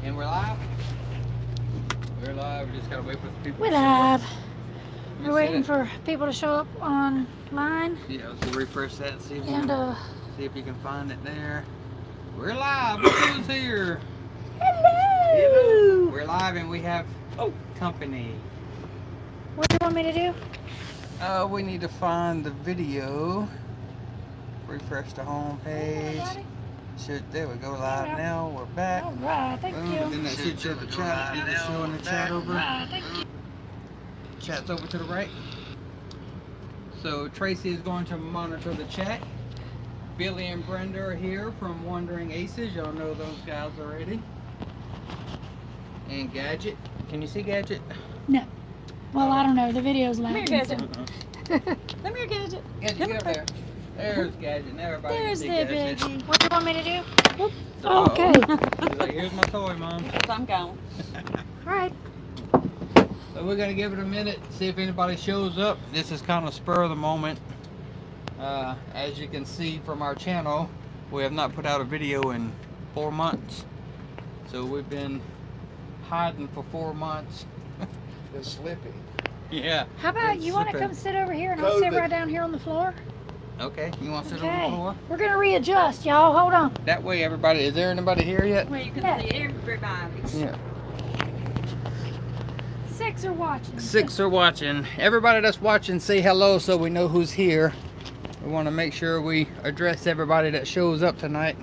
And we're live? We're live. We just gotta wait for some people We're to show live. up. We're waiting for people to show up online. Yeah, let's refresh that and see if, see if you can find it there. We're live. Look who's here. Hello. We're live and we have company. What do you want me to do? We need to find the video. Refresh the home page. There we go, live now. We're back. All right, thank you. Then that should show the chat. Is it showing the chat over? Thank you. Chat's over to the right. So Tracy is going to monitor the chat. Billy and Brenda are here from Wandering Aces. Y'all know those guys already. And Gadget. Can you see Gadget? No. Well, I don't know. The video's lagging. Come here, Gadget. Come here, Gadget. Gadget, get up there. There's Gadget. Now everybody There's can the see Gadget. baby. What do you want me to do? Whoop. Oh, okay. She's like, here's my toy, Mom. I'm gone. All right. So we're going to give it a minute, see if anybody shows up. This is kind of spur of the moment. As you can see from our channel, we have not put out a video in 4 months. So we've been hiding for 4 months. It's slipping. Yeah. How about you want to come sit over here and I'll sit right down here on the floor? Okay, you want to sit on the floor? We're going to readjust, y'all. Hold on. That way everybody, is there anybody here yet? Where you can see everybody. Yeah. 6 are watching. 6 are watching. Everybody that's watching, say hello so we know who's here. We want to make sure we address everybody that shows up tonight.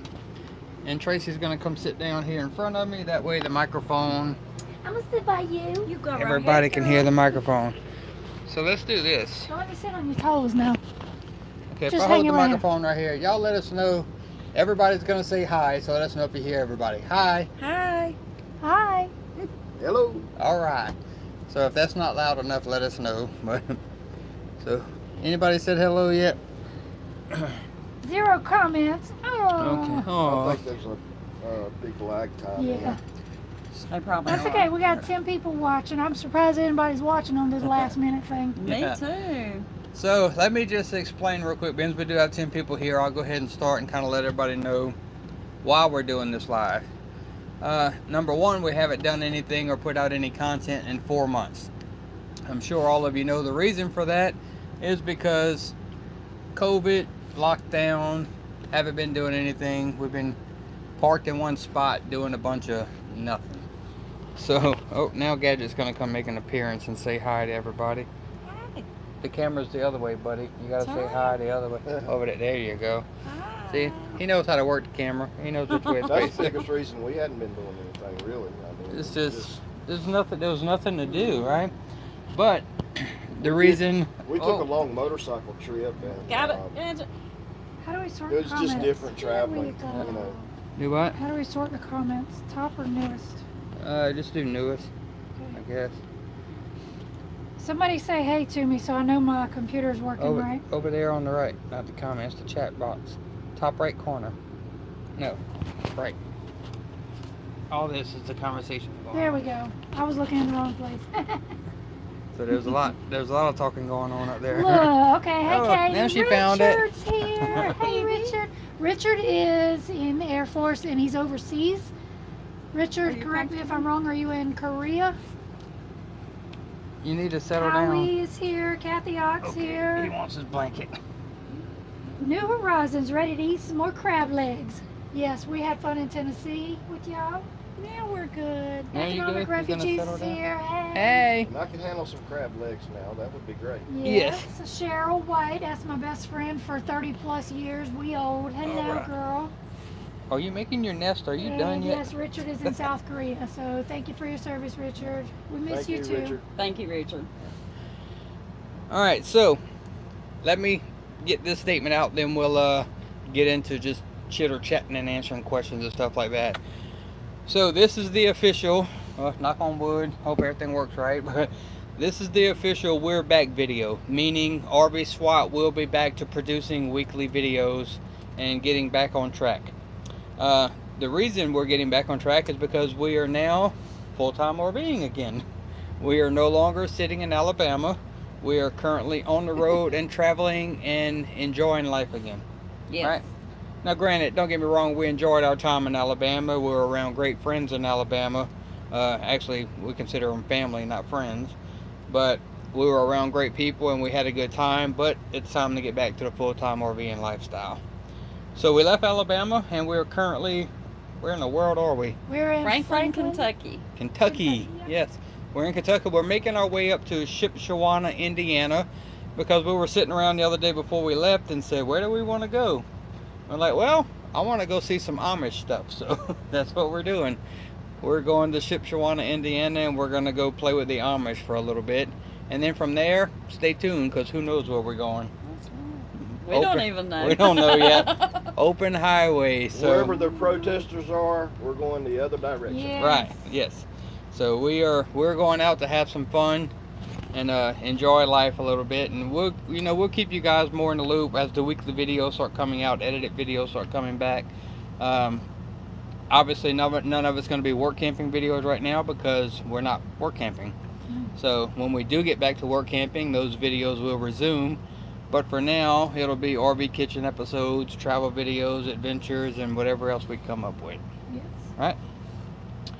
And Tracy's going to come sit down here in front of me. That way the microphone, I'm going to sit by you. You go everybody right can hear the microphone. So let's do this. Don't let me sit on your toes now. Okay, if Just I hold hang the around. microphone right here, y'all let us know. Everybody's going to say hi, so let us know if you hear everybody. Hi. Hi. Hi. Hello. All right. So if that's not loud enough, let us know. But so, anybody said hello yet? 0 comments. Oh. Okay. I Oh. think there's a big lag time. Yeah. They probably That's are. okay. We got 10 people watching. I'm surprised anybody's watching on this last minute thing. Me Yeah. too. So let me just explain real quick. Since we do have 10 people here, I'll go ahead and start and kind of let everybody know why we're doing this live. Number one, we haven't done anything or put out any content in 4 months. I'm sure all of you know the reason for that is because COVID, lockdown, haven't been doing anything. We've been parked in one spot doing a bunch of nothing. So, oh, now Gadget's gonna come make an appearance and say hi to everybody. Hi. The camera's the other way, buddy. You gotta say hi the other way. Over there. There you go. Hi. See, he knows how to work the camera. He knows which way it's That's the facing. biggest reason we hadn't been doing anything, really. I mean, It's just there's nothing. There was nothing to do, right? But the reason we took a long motorcycle trip and Got it. Gadget. How do we sort it the was comments? just different traveling, There we go. you know. do what? How do we sort the comments? Top or newest? Just do newest, I guess. Somebody say hey to me so I know my computer's working right. Over there on the right, not the comments, the chat box, top right corner. No, right. All this is the conversation. There we go. I was looking in the wrong place. So there's a lot of talking going on up there. Look, okay, hey Oh, Kay. now she found it. Richard's here. Hey Richard. Richard is in the Air Force and he's overseas. Richard, correct me if I'm wrong, are you in Korea? You need to settle down. Howie is here, Kathy Ox He here. wants his blanket. New Horizons, ready to eat some more crab legs. Yes, we had fun in Tennessee with y'all. Now we're good. Now you Economic good? You gonna Refugees settle is down? here. Hey. Hey. And I can handle some crab legs now. That would be great. Yes. Cheryl White, that's my best friend for 30 plus years. We old. Hello, All right. girl. Are you making your nest? Are you And done yet? yes, Richard is in South Korea. So thank you for your service, Richard. We miss Thank you you, too. Richard. Thank you, Richard. All right, so let me get this statement out, then we'll get into just chitter chatting and answering questions and stuff like that. So this is the official, knock on wood, hope everything works right, but this is the official We're Back video, meaning RV SWAT will be back to producing weekly videos and getting back on track. The reason we're getting back on track is because we are now full-time RVing again. We are no longer sitting in Alabama. We are currently on the road and traveling and enjoying life again. Yes. Right. Now, granted, don't get me wrong, we enjoyed our time in Alabama. We were around great friends in Alabama. Actually, we consider them family, not friends. But we were around great people and we had a good time. But it's time to get back to the full-time RVing lifestyle. So we left Alabama and we're currently, where in the world are we? We're in Franklin, Kentucky. Kentucky. Yes, we're in Kentucky. We're making our way up to Shipshewana, Indiana, because we were sitting around the other day before we left and said, where do we want to go? We're like, well, I want to go see some Amish stuff, so that's what we're doing. We're going to Shipshewana, Indiana, and we're going to go play with the Amish for a little bit. And then from there, stay tuned, because who knows where we're going. We don't even know. We don't know yet. Open highway. So Wherever the protesters are, we're going the other direction. Yes. Right, yes. So we're going out to have some fun and enjoy life a little bit, and we'll keep you guys more in the loop as the weekly videos start coming out, edited videos start coming back. Obviously none of it's going to be work camping videos right now because we're not work camping. So when we do get back to work camping, those videos will resume, but for now it'll be RV kitchen episodes, travel videos, adventures, and whatever else we come up with. Yes. Right.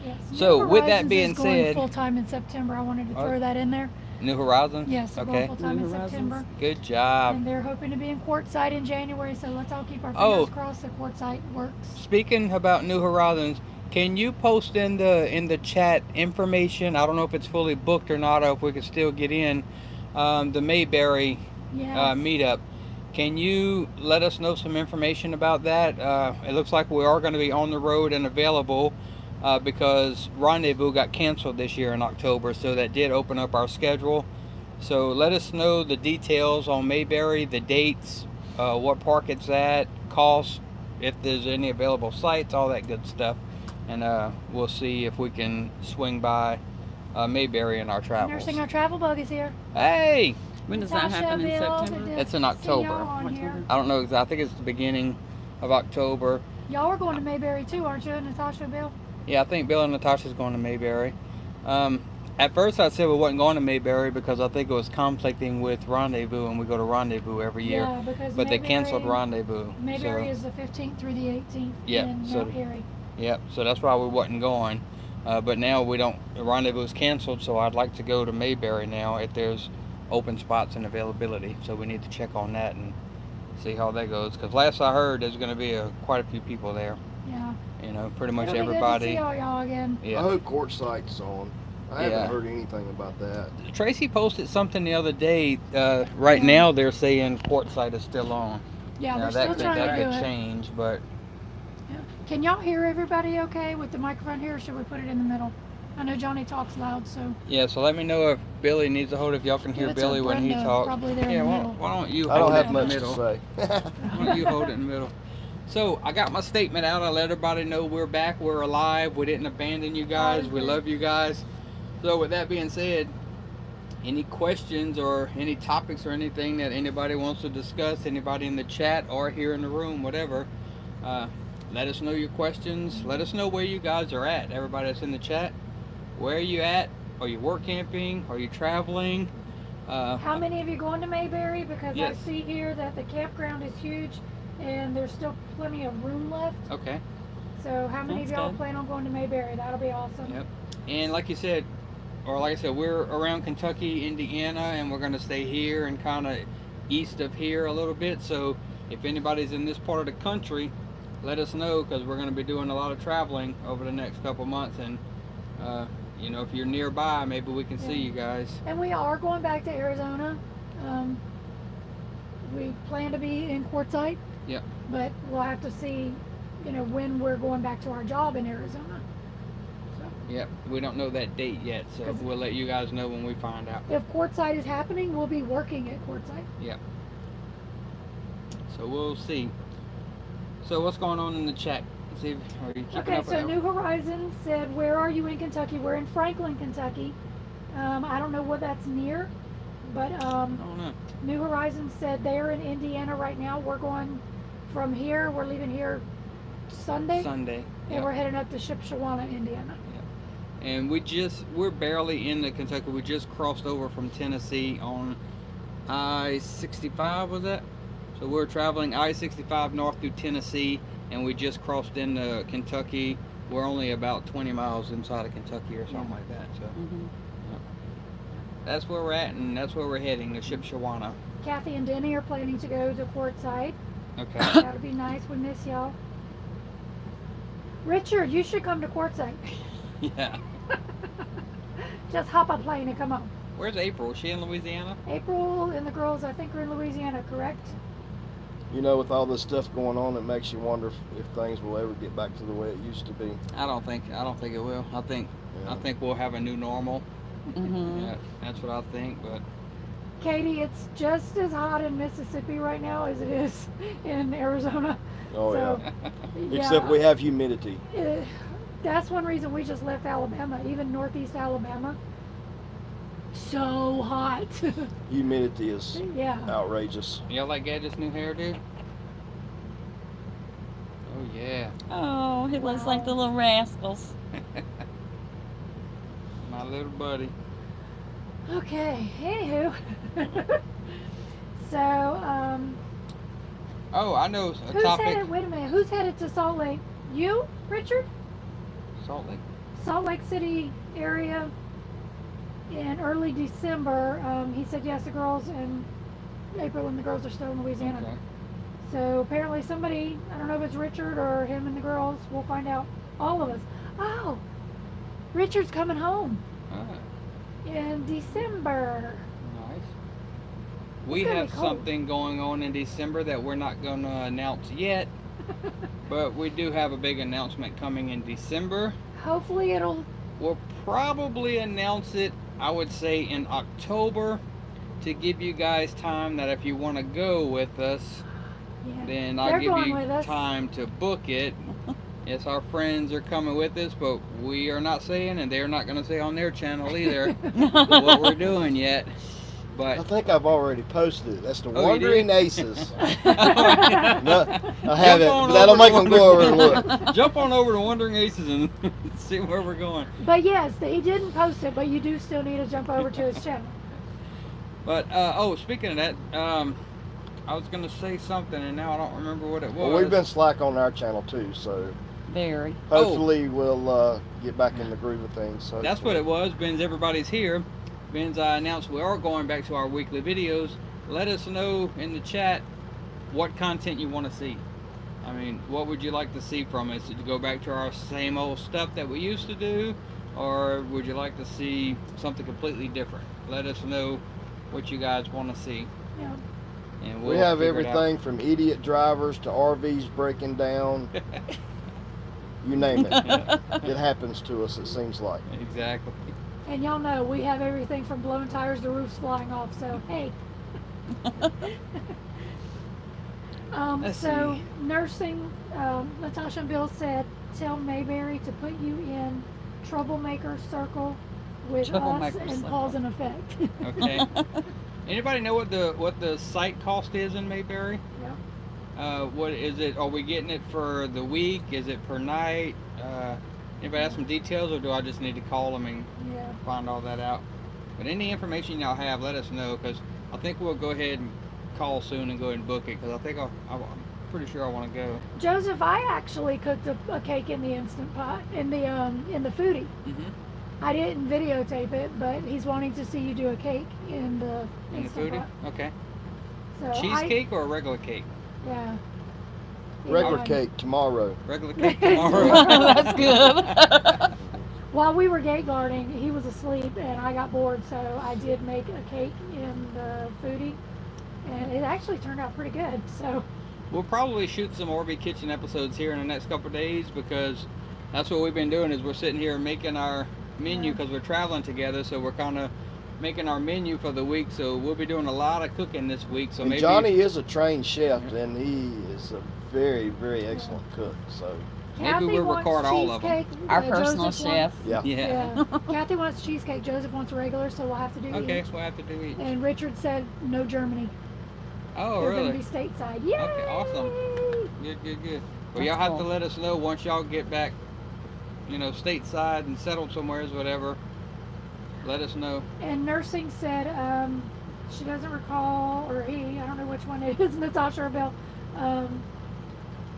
Yes. So, New with that Horizons being is going said- full time in September. I wanted to throw that in there. New Horizons? Yes, we're Okay. going full time New in Horizons. September. Good job. And they're hoping to be in Quartzsite in January, so let's all keep our Oh. fingers crossed that Quartzsite works. Speaking about New Horizons, can you post in the chat information? I don't know if it's fully booked or not, or if we could still get in the Mayberry Yes. meetup. Can you let us know some information about that? It looks like we are going to be on the road and available because Rendezvous got canceled this year in October, so that did open up our schedule. So let us know the details on Mayberry, the dates, what park it's at, cost, if there's any available sites, all that good stuff. And we'll see if we can swing by Mayberry in our travels. Nursing our travel buggies here. Hey! When does that Natasha, happen in Bill, September? good It's in to see October. y'all on here. I don't know exactly. I think it's the beginning of October. Y'all are going to Mayberry too, aren't you, Natasha, Bill? Yeah, I think Bill and Natasha's going to Mayberry. At first I said we wasn't going to Mayberry because I think it was conflicting with Rendezvous, and we go to Rendezvous every year. Yeah, because But they canceled Rendezvous. Mayberry So, is the 15th through the 18th Yeah, in so- Mount Airy. yep, so that's why we wasn't going. But now we don't, Rendezvous is canceled, so I'd like to go to Mayberry now if there's open spots and availability. So we need to check on that and see how that goes. Because last I heard, there's going to be quite a few people there. Yeah. You know, pretty much It'll be everybody. good to see all y'all again. I Yeah. hope Quartzsite's on. I Yeah. haven't heard anything about that. Tracy posted something the other day. Right now they're saying Quartzsite is still on. Yeah, Now they're that still could, trying that to could do it. change, but Yeah. Can y'all hear everybody okay with the microphone here, or should we put it in the middle? I know Johnny talks loud, so yeah. So let me know if Billy needs a hold. If y'all can hear Give it to Billy when he Brenda, talks. probably there in Yeah. the Why, middle. why don't you I hold don't it have in the much to middle? say. Why don't you hold it in the middle? So I got my statement out. I let everybody know we're back. We're alive. We didn't abandon you guys. We love you guys. So with that being said, any questions or any topics or anything that anybody wants to discuss, anybody in the chat or here in the room, whatever, let us know your questions. Let us know where you guys are at. Everybody that's in the chat, where are you at? Are you work camping? Are you traveling? how many of you going to Mayberry? Because Yes. I see here that the campground is huge and there's still plenty of room left. Okay. So how many That's of y'all good. plan on going to Mayberry? That'll be awesome. Yep. And like you said, or like I said, we're around Kentucky, Indiana, and we're going to stay here and kind of east of here a little bit. So if anybody's in this part of the country, let us know, because we're going to be doing a lot of traveling over the next couple months. And, you know, if you're nearby, maybe we can see you guys. And we are going back to Arizona. We plan to be in Quartzsite. Yep. But we'll have to see, you know, when we're going back to our job in Arizona. So Yep. We don't know that date yet, so 'Cause- we'll let you guys know when we find out. if Quartzsite is happening, we'll be working at Quartzsite. Yep. So we'll see. So what's going on in the chat? See, are you keeping Okay, up so with New Horizons said, where are you in Kentucky? We're in Franklin, Kentucky. I don't know what that's near, but I don't know. New Horizons said they're in Indiana right now. We're going from here. We're leaving here Sunday, Sunday. and Yep. we're heading up to Shipshewana, Indiana. And we're barely into Kentucky. We just crossed over from Tennessee on I-65, was that? So we're traveling I-65 north through Tennessee, and we just crossed into Kentucky. We're only about 20 miles inside of Kentucky or something like that. So that's where we're at, and that's where we're heading, to Shipshawana. Kathy and Denny are planning to go to Quartzsite. Okay. That'll be nice. We miss y'all. Richard, you should come to Quartzsite. Yeah. Just hop a plane and come on. Where's April? Is she in Louisiana? April and the girls, I think, are in Louisiana, correct? You know, with all this stuff going on, it makes you wonder if things will ever get back to the way it used to be. I don't think it will. I think we'll have a new normal. Yeah, that's what I think. But Katie, it's just as hot in Mississippi right now as it is in Arizona. Oh, So, yeah. Except we have humidity. That's one reason we just left Alabama, even Northeast Alabama. So hot. Humidity is Yeah. outrageous. y'all like Gadget's new hairdo? Oh yeah. Oh, he looks like the little rascals. My little buddy. Okay, anywho. So, Oh, I know a who's topic. headed, wait a minute, who's headed to Salt Lake? You, Richard? Salt Lake. Salt Lake City area in early December. He said yes, the girls in April, and the girls are still in Louisiana. Okay. So apparently somebody, I don't know if it's Richard or him and the girls, we'll find out. All of us. Oh, Richard's coming home in December. Nice. We gonna have be cold. something going on in December that we're not going to announce yet, but we do have a big announcement coming in December. Hopefully it'll, We'll probably announce it, I would say, in October, to give you guys time that if you want to go with us, yeah. then They're I'll give going you with us. time to book it. Yes, our friends are coming with us, but we are not saying, and they're not going to say on their channel either, what we're doing yet. I But think I've already posted it. That's the Oh, you did? Wandering Aces. No, Jump I haven't, on but that'll over make to them go over and look. jump on over to Wandering Aces and see where we're going. But yes, he didn't post it, but you do still need to jump over to his channel. But oh, speaking of that, I was gonna say something and now I don't remember what it was. Well, we've been slack on our channel too, so Very. hopefully we'll get back in the groove of things. So That's what it was. Ben's everybody's here. Ben's announced we are going back to our weekly videos. Let us know in the chat what content you want to see. I mean, what would you like to see from us? To go back to our same old stuff that we used to do, or would you like to see something completely different? Let us know what you guys want to see. Yeah. And we have figure it out. everything from idiot drivers to RVs breaking down. You name it. It happens to us, it seems like. Exactly. And y'all know we have everything from blown tires to roofs flying off, so hey. Let's So see. nursing, Natasha and Bill said, tell Mayberry to put you in troublemaker circle with us Troublemaker and circle. cause and effect. Okay. Anybody know what the site cost is in Mayberry? Yeah. What is it? Are we getting it for the week? Is it per night? Anybody have some details, or do I just need to call them and Yeah. find all that out? But any information y'all have, let us know, because I think we'll go ahead and call soon and go ahead and book it, because I think I'm pretty sure I want to go. Joseph, I actually cooked a cake in the Instant Pot, in the foodie. Mm-hmm. I didn't videotape it, but he's wanting to see you do a cake in the In the Instant foodie? Pot. Okay. So Cheesecake or a regular cake? Yeah. Regular Yeah. cake tomorrow. Regular cake tomorrow. That's good. While we were gate guarding, he was asleep and I got bored, so I did make a cake in the foodie, and it actually turned out pretty good. So We'll probably shoot some Orby Kitchen episodes here in the next couple of days, because that's what we've been doing, is we're sitting here making our menu, because we're traveling together, so we're kind of making our menu for the week. So we'll be doing a lot of cooking this week. So And maybe Johnny is a trained chef, and he is a very, very excellent cook. So Maybe Kathy we'll wants record all of 'em. cheesecake, Our Joseph personal chef. yeah. yeah. Yeah. Kathy wants cheesecake. Joseph wants regular, so we'll have to do Okay, each. we'll have to do each. And Richard said no Germany. Oh, They're really? going to be stateside. Yay! Okay, awesome. Good, good, good. Well, That's y'all have to cool. let us know once y'all get back, stateside and settled somewhere, whatever. Let us know. And nursing said she doesn't recall, or he, I don't know which one it is, Natasha or Bill.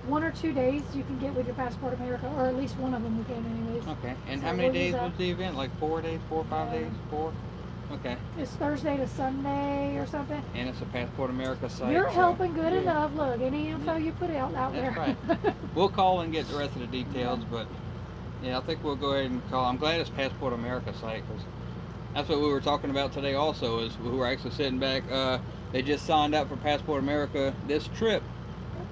1 or 2 days you can get with your Passport America, or at least one of them we can anyways. Okay. And So how many we'll use days that. was the event? Like 4 days, 4 or 5 days, 4. Okay. It's Thursday to Sunday or something. And it's a Passport America site. You're so- helping good Yeah. enough. Look, any info you put out That's there. right. We'll call and get the rest of the details, but yeah, I think we'll go ahead and call. I'm glad it's Passport America site because that's what we were talking about today. Also, is we were actually sitting back. They just signed up for Passport America this trip,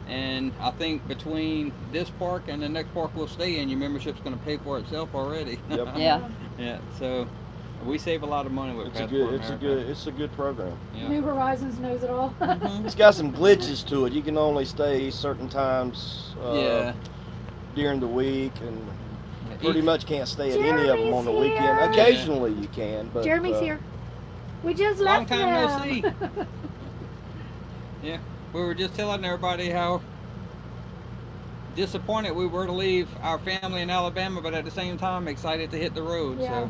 and I think between this park and the next park we'll stay in, your membership's going to pay for itself already. Yep. Yeah. Yeah. So we save a lot of money with It's a Passport good, America. it's a good program. Yeah. New Horizons knows it all. Mhm. It's got some glitches to it. You can only stay certain times Yeah. during the week, and pretty Each- much can't stay at any of them on the Jeremy's weekend. here. Occasionally you can, but Jeremy's here. We just Long left time no them. see. Yeah, we were just telling everybody how disappointed we were to leave our family in Alabama, but at the same time excited to hit the road. Yeah. So,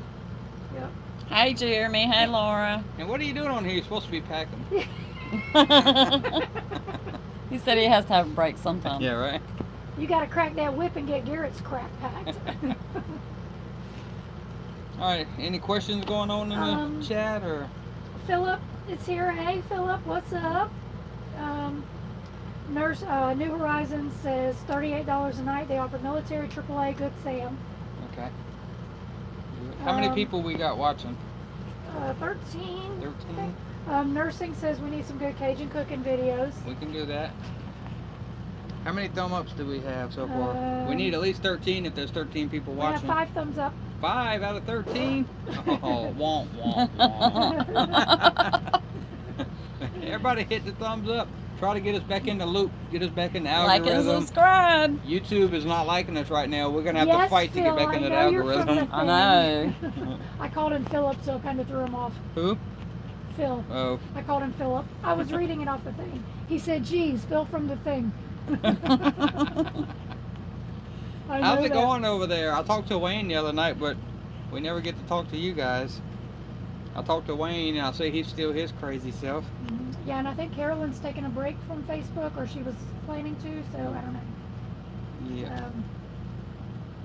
Yep. Hey, Jeremy. Hey, Laura. and what are you doing on here? You're supposed to be packing. He said he has to have a break sometime. Yeah, right. You got to crack that whip and get Garrett's crack packed. All right. Any questions going on in the chat or? Philip is here. Hey, Philip, what's up? New Horizons says $38 a night. They offer military, AAA, Good Sam. Okay. How many Um, people we got watching? 13. 13. Nursing says we need some good Cajun cooking videos. We can do that. How many thumb ups do we have so far? We need at least 13 if there's 13 people We have watching. 5 thumbs up. 5 out of 13? Oh, womp, womp, womp. Everybody hit the thumbs up. Try to get us back in the loop. Get us back in the Like and algorithm. subscribe. YouTube is not liking us right now. We're going to have Yes, to fight to Phil, get back into the I know you're from algorithm. the I know. thing. I called him Philip, so it kind of threw him off. Who? Phil. Oh. I called him Philip. I was reading it off the thing. He said, geez, Phil from the thing. I How's know it that. going over there? I talked to Wayne the other night, but we never get to talk to you guys. I talked to Wayne, and I say he's still his crazy self. Yeah, and I think Carolyn's taking a break from Facebook, or she was planning to, so I don't know. Yeah.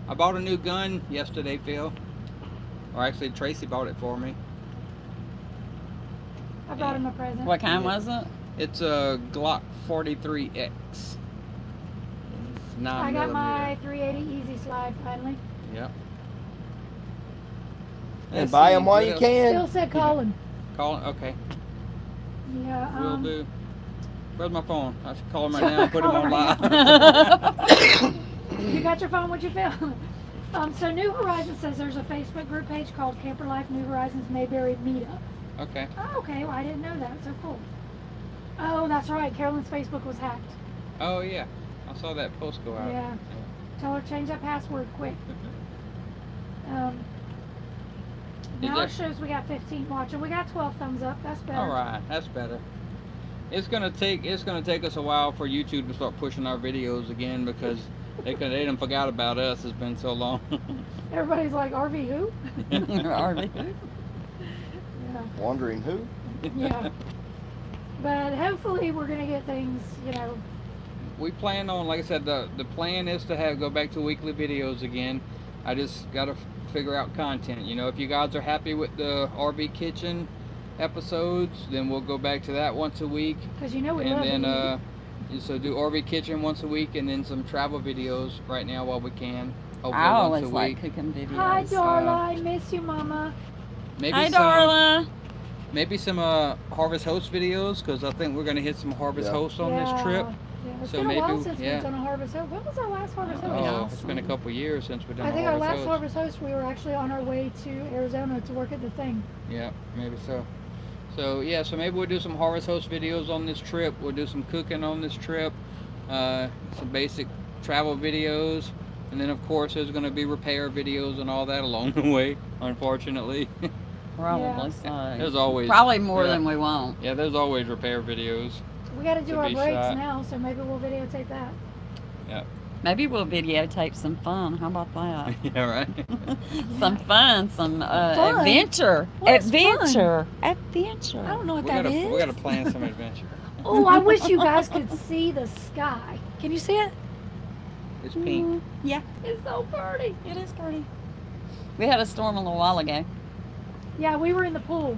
I bought a new gun yesterday, Phil. Or actually, Tracy bought it for me. I brought him a present. What kind was it? It's a Glock 43X. It's 9 I got my millimeter. 380 Easy Slide finally. Yep. And Let's buy see, them while what you else? can. Phil said call him. Call it. Okay. Yeah. Will do. Where's my phone? I should call him right now and put him Call on him live. You got your phone? What'd you feel? So New Horizons says there's a Facebook group page called Camper Life New Horizons Mayberry Meetup. Okay. Oh, okay. Well, I didn't know that. So cool. Oh, that's right. Carolyn's Facebook was hacked. Oh, yeah. I saw that post go out. Yeah. Tell her to change that password quick. Now there- it shows we got 15 watching. We got 12 thumbs up. That's better. All right, that's better. It's gonna take us a while for YouTube to start pushing our videos again because they done forgot about us. It's been so long. Everybody's like, RV who? RV. Yeah. Wondering who? Yeah. But hopefully we're gonna get things, We plan on, like I said, the plan is to go back to weekly videos again. I just gotta figure out content. If you guys are happy with the RV kitchen episodes, then we'll go back to that once a week. because we love And to then so do RV kitchen once a week, and then some travel videos right now while we can. Hopefully I once always a like week. cooking videos. eat. Hi, Darla. I miss you, Mama. Maybe Hi, some, Darla. Maybe some Harvest Host videos, because I think we're gonna hit some Harvest Yeah. Host on this trip. Yeah, it's So been a while maybe- since yeah. we've done a Harvest Host. When was our last Harvest Host? Oh, it's been a couple years since we've done I a think our Harvest last Host. Harvest Host, we were actually on our way to Arizona to work at the thing. Yeah, maybe so. So yeah, so maybe we'll do some Harvest Host videos on this trip. We'll do some cooking on this trip, some basic travel videos, and then of course there's going to be repair videos and all that along the way. Unfortunately, Probably so. there's always Probably more yeah. than we want. Yeah, there's always repair videos. We got to do To our be breaks shot. now, so maybe we'll videotape that. Yeah. Maybe we'll videotape some fun. How about that? Yeah, right. Some fun, some Fun? adventure. What is Adventure. Adventure. I don't know what We that gotta is. we gotta plan some adventure. Oh, I wish you guys could see the sky. Can you see it? It's pink. Yeah, It's so pretty. it is pretty. We had a storm a little while ago. Yeah, we were in the pool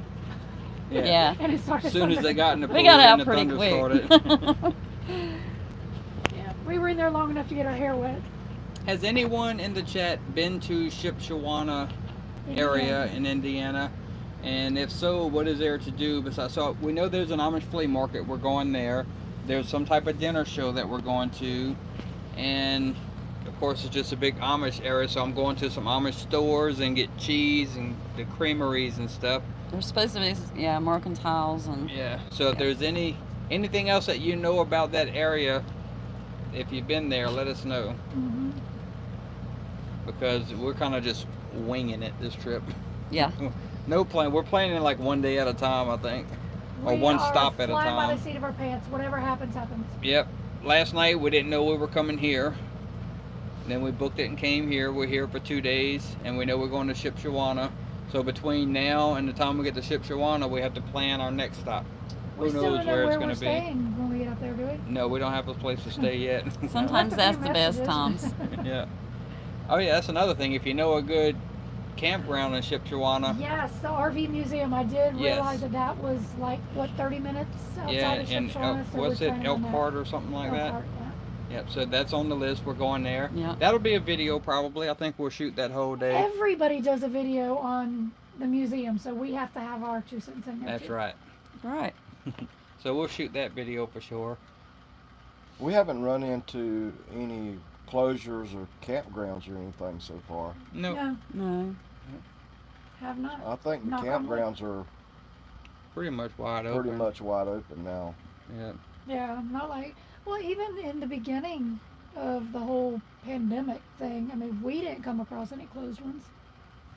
Yeah. and it started. As soon as they got in the pool, We got then out the pretty thunder quick. started. Yeah, we were in there long enough to get our hair wet. Has anyone in the chat been to Shipshewana area in Indiana? And if so, what is there to do besides? So we know there's an Amish flea market. We're going there. There's some type of dinner show that we're going to, and of course it's just a big Amish area. So I'm going to some Amish stores and get cheese and the creameries and stuff. There's supposed to be, yeah, mercantiles and. Yeah. So if there's anything else that you know about that area, if you've been there, let us know. Mm-hmm. Because we're kind of just winging it this trip. Yeah. No plan. We're planning like one day at a time, I think, or one stop at a Flying by time. the seat of our pants. Whatever happens, happens. Yep. Last night we didn't know we were coming here. Then we booked it and came here. We're here for 2 days, and we know we're going to Shipshewana. So between now and the time we get to Shipshewana, we have to plan our next stop. We Who still knows don't know where it's where going we're to be? staying when we get up there, do we? No, we don't have a place to stay yet. Sometimes Left a that's few the best messages. times. Yeah. Oh yeah, that's another thing. If you know a good campground in Shipshewana. Yes, the RV museum. I did Yes. realize that was like, what, 30 minutes outside Yeah, of and Shipshewana? So what's we're it, planning on that. Elkhart or something like that? Elkhart, yeah. Yep, so that's on the list. We're going there. Yeah. That'll be a video probably. I think we'll shoot that whole day. Everybody does a video on the museum, so we have to have our 2 cents in there. That's too. right. Right. So we'll shoot that video for sure. We haven't run into any closures or campgrounds or anything so far. No. No, No. have not. I think the Knock on wood. campgrounds are Pretty much wide open. pretty much wide open now. Yeah. Yeah, not like, well, even in the beginning of the whole pandemic thing, I mean, we didn't come across any closed ones.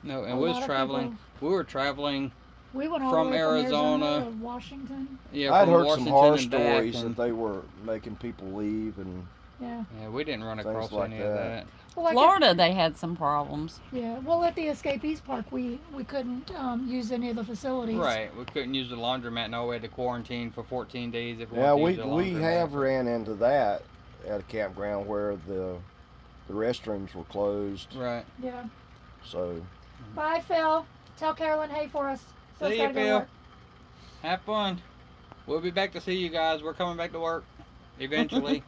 No, and A we lot was of traveling. people- We were traveling. We went all From the way Arizona. to Washington. Yeah, I'd from heard Washington some horror and back, stories and- that they were making people leave and Yeah. Yeah, we didn't run Things across like any of that. that. Well, like Florida, they had some problems. yeah. Well, at the Escapees Park, we couldn't use any of the facilities. Right. We couldn't use the laundromat. No, we had to quarantine for 14 days if we yeah, wanted we to use the we laundromat. have ran into that at a campground where the restrooms were closed. Right. Yeah. So Bye, Phil. Tell Carolyn hey for us. So See it's ya, gotta go to Phil. work. Have fun. We'll be back to see you guys. We're coming back to work eventually.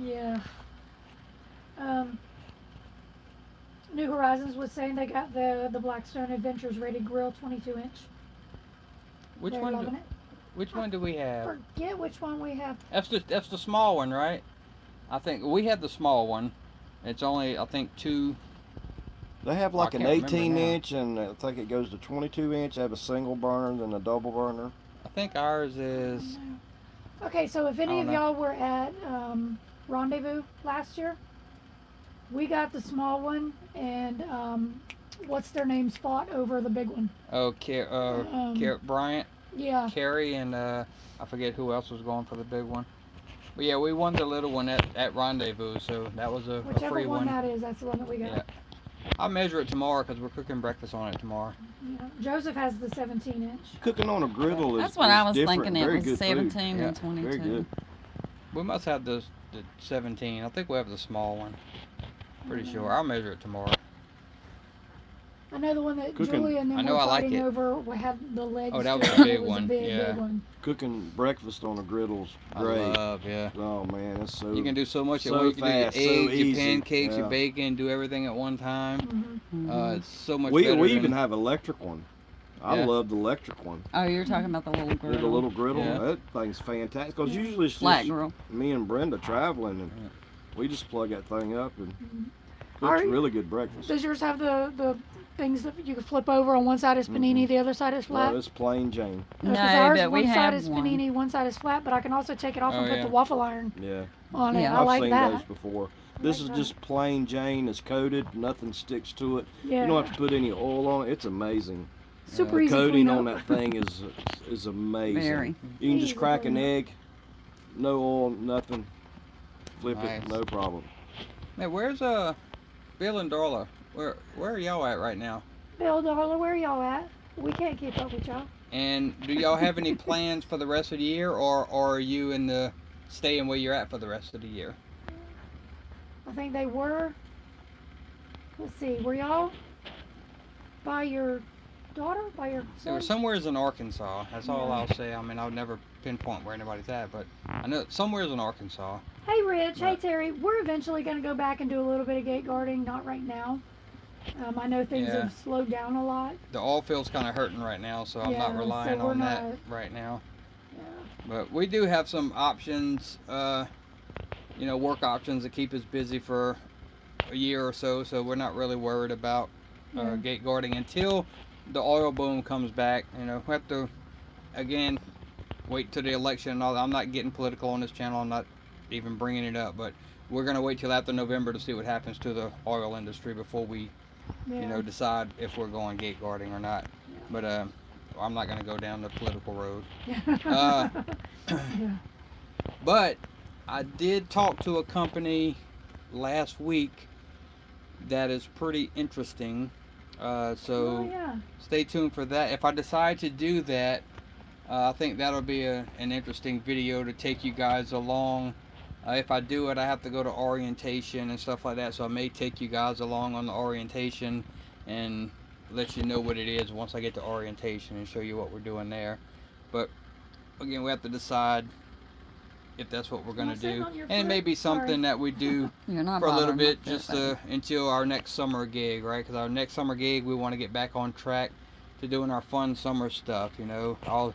Yeah. New Horizons was saying they got the Blackstone Adventures rated grill 22-inch. Which They're one? loving it. Which one do we have? Forget which one we have. That's the small one, right? I think we had the small one. It's only I think 2. they have like I an can't remember 18-inch, and I think it goes to 22-inch. They have a single burner and a double burner. I think ours is. Okay, so if any I of don't know. y'all were at Rendezvous last year, we got the small one, and what's their names fought over the big one. Oh, Bryant, Yeah. Carrie, and I forget who else was going for the big one. But yeah, we won the little one at Rendezvous, so that was a Whichever free one one. that is, that's the one that we got. Yeah. I'll measure it tomorrow because we're cooking breakfast on it tomorrow. Yeah. Joseph has the 17-inch. Cooking on a griddle is That's what I is was different. thinking. It Very was good 17 Yeah, and 22. Very good. We must have the 17. I think we have the small one. Pretty sure. I'll measure it tomorrow. I know the one that Cooking- Julie and them I know were I like fighting it. over. We had the legs. Oh, that was to a it. big It was one, A big, yeah. big one. Cooking breakfast on a griddle's great. I love, yeah. Oh man, it's so. You can do so much at so once. You can fast, do so your eggs, your easy. pancakes, Yeah. your bacon, do everything at one time. Mhm. It's so much We better even than- have electric one. I Yeah. love the electric one. Oh, you're talking about the little griddle. The little griddle. Yeah. That thing's fantastic. Because usually it's flat just grill. me and Brenda traveling, and Yeah. we just plug that thing up and cooks Are- really good breakfast. Does yours have the things that you can flip over? On one side is panini, the other side is flat. No, it's plain Jane. No, 'Cause ours, but we one side have is one. panini, one side is flat. But I can also take it off Oh, and put yeah. the waffle iron Yeah, on it. Yeah. I I've like seen that. those before. This is like just plain Jane. It's coated. Nothing sticks to it. Yeah. You don't have to put any oil on it. It's amazing. Super The easy coating clean on up. that thing is amazing. Very. You can just Easy crack an clean up. egg no oil, nothing. Flip Nice. it, no problem. Man, where's Bill and Darla? Where are y'all at right now? Bill, Darla, where y'all at? We can't keep up with y'all. And do y'all have any plans for the rest of the year, or are you in the staying where you're at for the rest of the year? I think they were. Let's see, were y'all by your daughter? By your They were son? somewheres in Arkansas. That's all Yeah. I'll say. I mean, I'll never pinpoint where anybody's at, but I know somewheres in Arkansas. Hey, Rich. Hey, Right. Terry. We're eventually going to go back and do a little bit of gate guarding. Not right now. I know things Yeah. have slowed down a lot. The oil field's kind of hurting right now, so I'm Yeah, not so relying we're on that not- right now. Yeah. But we do have some options, work options that keep us busy for a year or so. So we're not really worried about Yeah. gate guarding until the oil boom comes back. We have to again wait till the election and all that. I'm not getting political on this channel. I'm not even bringing it up, but we're gonna wait till after November to see what happens to the oil industry before we, Yeah. decide if we're going gate guarding or not. Yeah. But I'm not gonna go down the political road. Yeah. But I did talk to a company last week that is pretty interesting. So Oh, yeah. stay tuned for that. If I decide to do that, I think that'll be an interesting video to take you guys along. If I do it, I have to go to orientation and stuff like that. So I may take you guys along on the orientation and let you know what it is once I get to orientation and show you what we're doing there. But again, we have to decide if that's what we're going to Don't sit do. on your And it may foot. be something Sorry. that we do You're not for a little bothering bit, with just this, until our next summer gig, right? Because our next summer gig, we want to get back on track to doing our fun summer stuff. All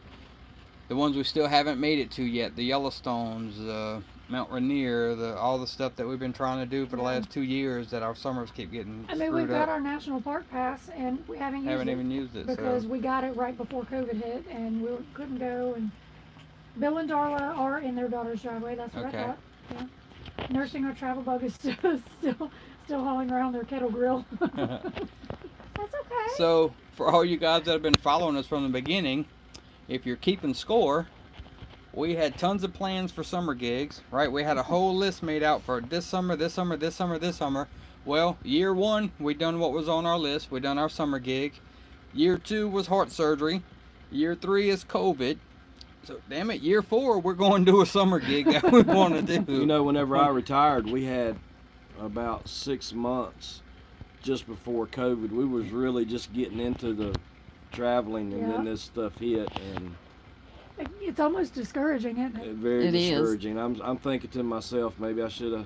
the ones we still haven't made it to yet, the Yellowstones, Mount Rainier, all the stuff that we've been trying to do for the Yeah. last 2 years that our summers keep getting I mean, screwed we've got up. our national park pass, and we haven't used Haven't it even used it. because So we got it right before COVID hit, and we couldn't go. And Bill and Darla are in their daughter's driveway. That's what Okay. I thought. Yeah. Nursing our travel bug is still hauling around their kettle grill. That's okay. So for all you guys that have been following us from the beginning, if you're keeping score, we had tons of plans for summer gigs, right? We had a whole list made out for this summer, this summer, this summer, this summer. Well, year 1, we done what was on our list. We done our summer gig. Year 2 was heart surgery. Year 3 is COVID. So, damn it, year 4, we're going to do a summer gig that we want to do. Whenever I retired, we had about 6 months just before COVID. We was really just getting into the traveling, and Yeah. then this stuff hit, and It's almost discouraging, isn't it? very It is. discouraging. I'm thinking to myself, maybe I should have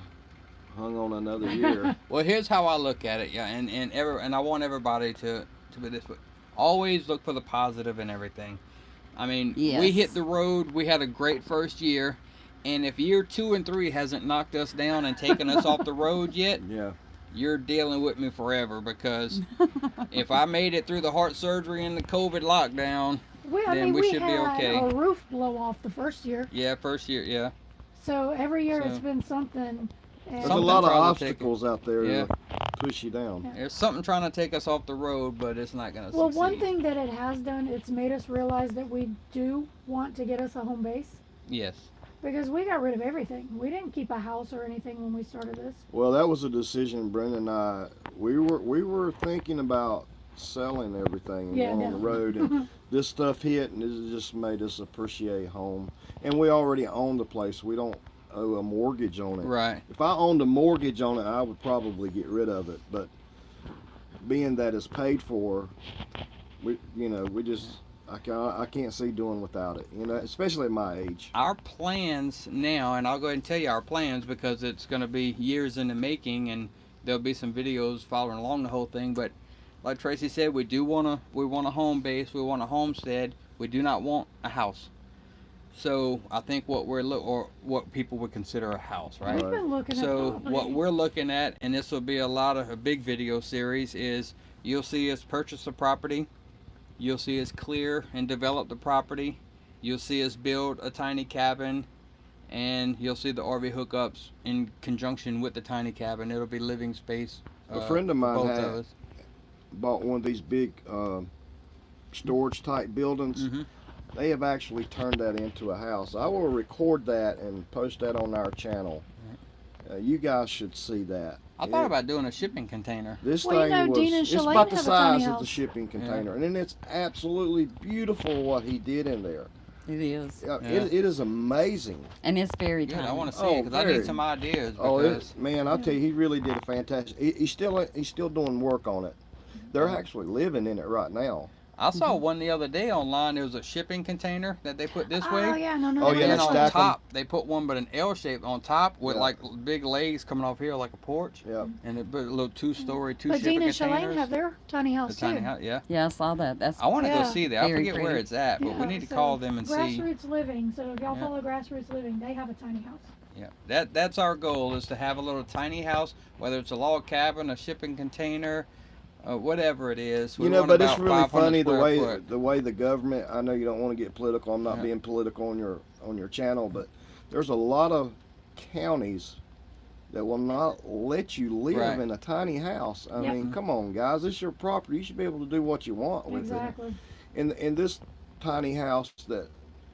hung on another year. Well, here's how I look at it, yeah, and I want everybody to be this way. Always look for the positive in everything. I mean, we Yes. hit the road. We had a great first year, and if year 2 and 3 hasn't knocked us down and taken us off the road yet, Yeah. you're dealing with me forever. Because if I made it through the heart surgery and the COVID lockdown, then we should be had okay. a roof blow off the first year, yeah, first year, yeah, so every year it's So- been something. And There's a Something lot of trying to take obstacles out there Yeah. to push you down. Yeah. there's something trying to take us off the road, but it's not gonna Well, succeed. one thing that it has done, it's made us realize that we do want to get us a home base, Yes. because we got rid of everything. We didn't keep a house or anything when we started this. Well, that was a decision Brenda and I we were thinking about selling everything and Yeah, going on the road, and this stuff hit, and it just made us appreciate home. And we already own the place. We don't owe a mortgage on it. Right. If I owned a mortgage on it, I would probably get rid of it. But being that it's paid for, we just I can't see doing without it. Especially at my age. Our plans now, and I'll go ahead and tell you our plans because it's going to be years in the making, and there'll be some videos following along the whole thing. But like Tracy said, we want a home base, we want a homestead. We do not want a house. So I think what what people would consider a house, right? We've been looking at So property. what we're looking at, and this will be a big video series, is you'll see us purchase the property, you'll see us clear and develop the property, you'll see us build a tiny cabin, and you'll see the RV hookups in conjunction with the tiny cabin. It'll be living space. A friend of mine both had of us. bought one of these big storage type buildings. Mhm. they have actually turned that into a house. I will record that and post that on our channel. You guys should see that. I thought about doing a shipping container. This Well, you thing know, Dean and it's Shalane about the have a tiny size of the house. shipping container, and then it's absolutely beautiful what he did in there. It is. Yeah. It is amazing. And it's very Good, tiny. I want to see Oh, it because I very. need some ideas. Oh, Because man, I'll tell you, he really did a fantastic. He's still doing work on it. They're actually living in it right now. I saw one the other day online. There was a shipping container that they put this way. Oh yeah, no. Oh, yeah, And that's on stack 'em. top, they put one but an L shape on top with Yeah. like big legs coming off here like a porch. Yeah. And they put a little two-story, two But shipping Dean and containers. Shalane have their tiny The house tiny too. house, yeah. Yeah, I saw that. That's I want to go Yeah. see that. I Very forget where pretty. it's at, but we Yeah, need to so call them and see. Grassroots Living. So if y'all Yeah. follow Grassroots Living, they have a tiny house. Yeah, that's our goal, is to have a little tiny house, whether it's a log cabin, a shipping container, whatever it is. We You know, want but it's about really 500 funny square foot. the way the government. I know you don't want to get political. I'm not Yeah. being political on your channel, but there's a lot of counties that will not let you live Right. in a tiny house. I Yep. mean, come on, guys, it's your property. You should be able to do what you want with Exactly. it. In this tiny house that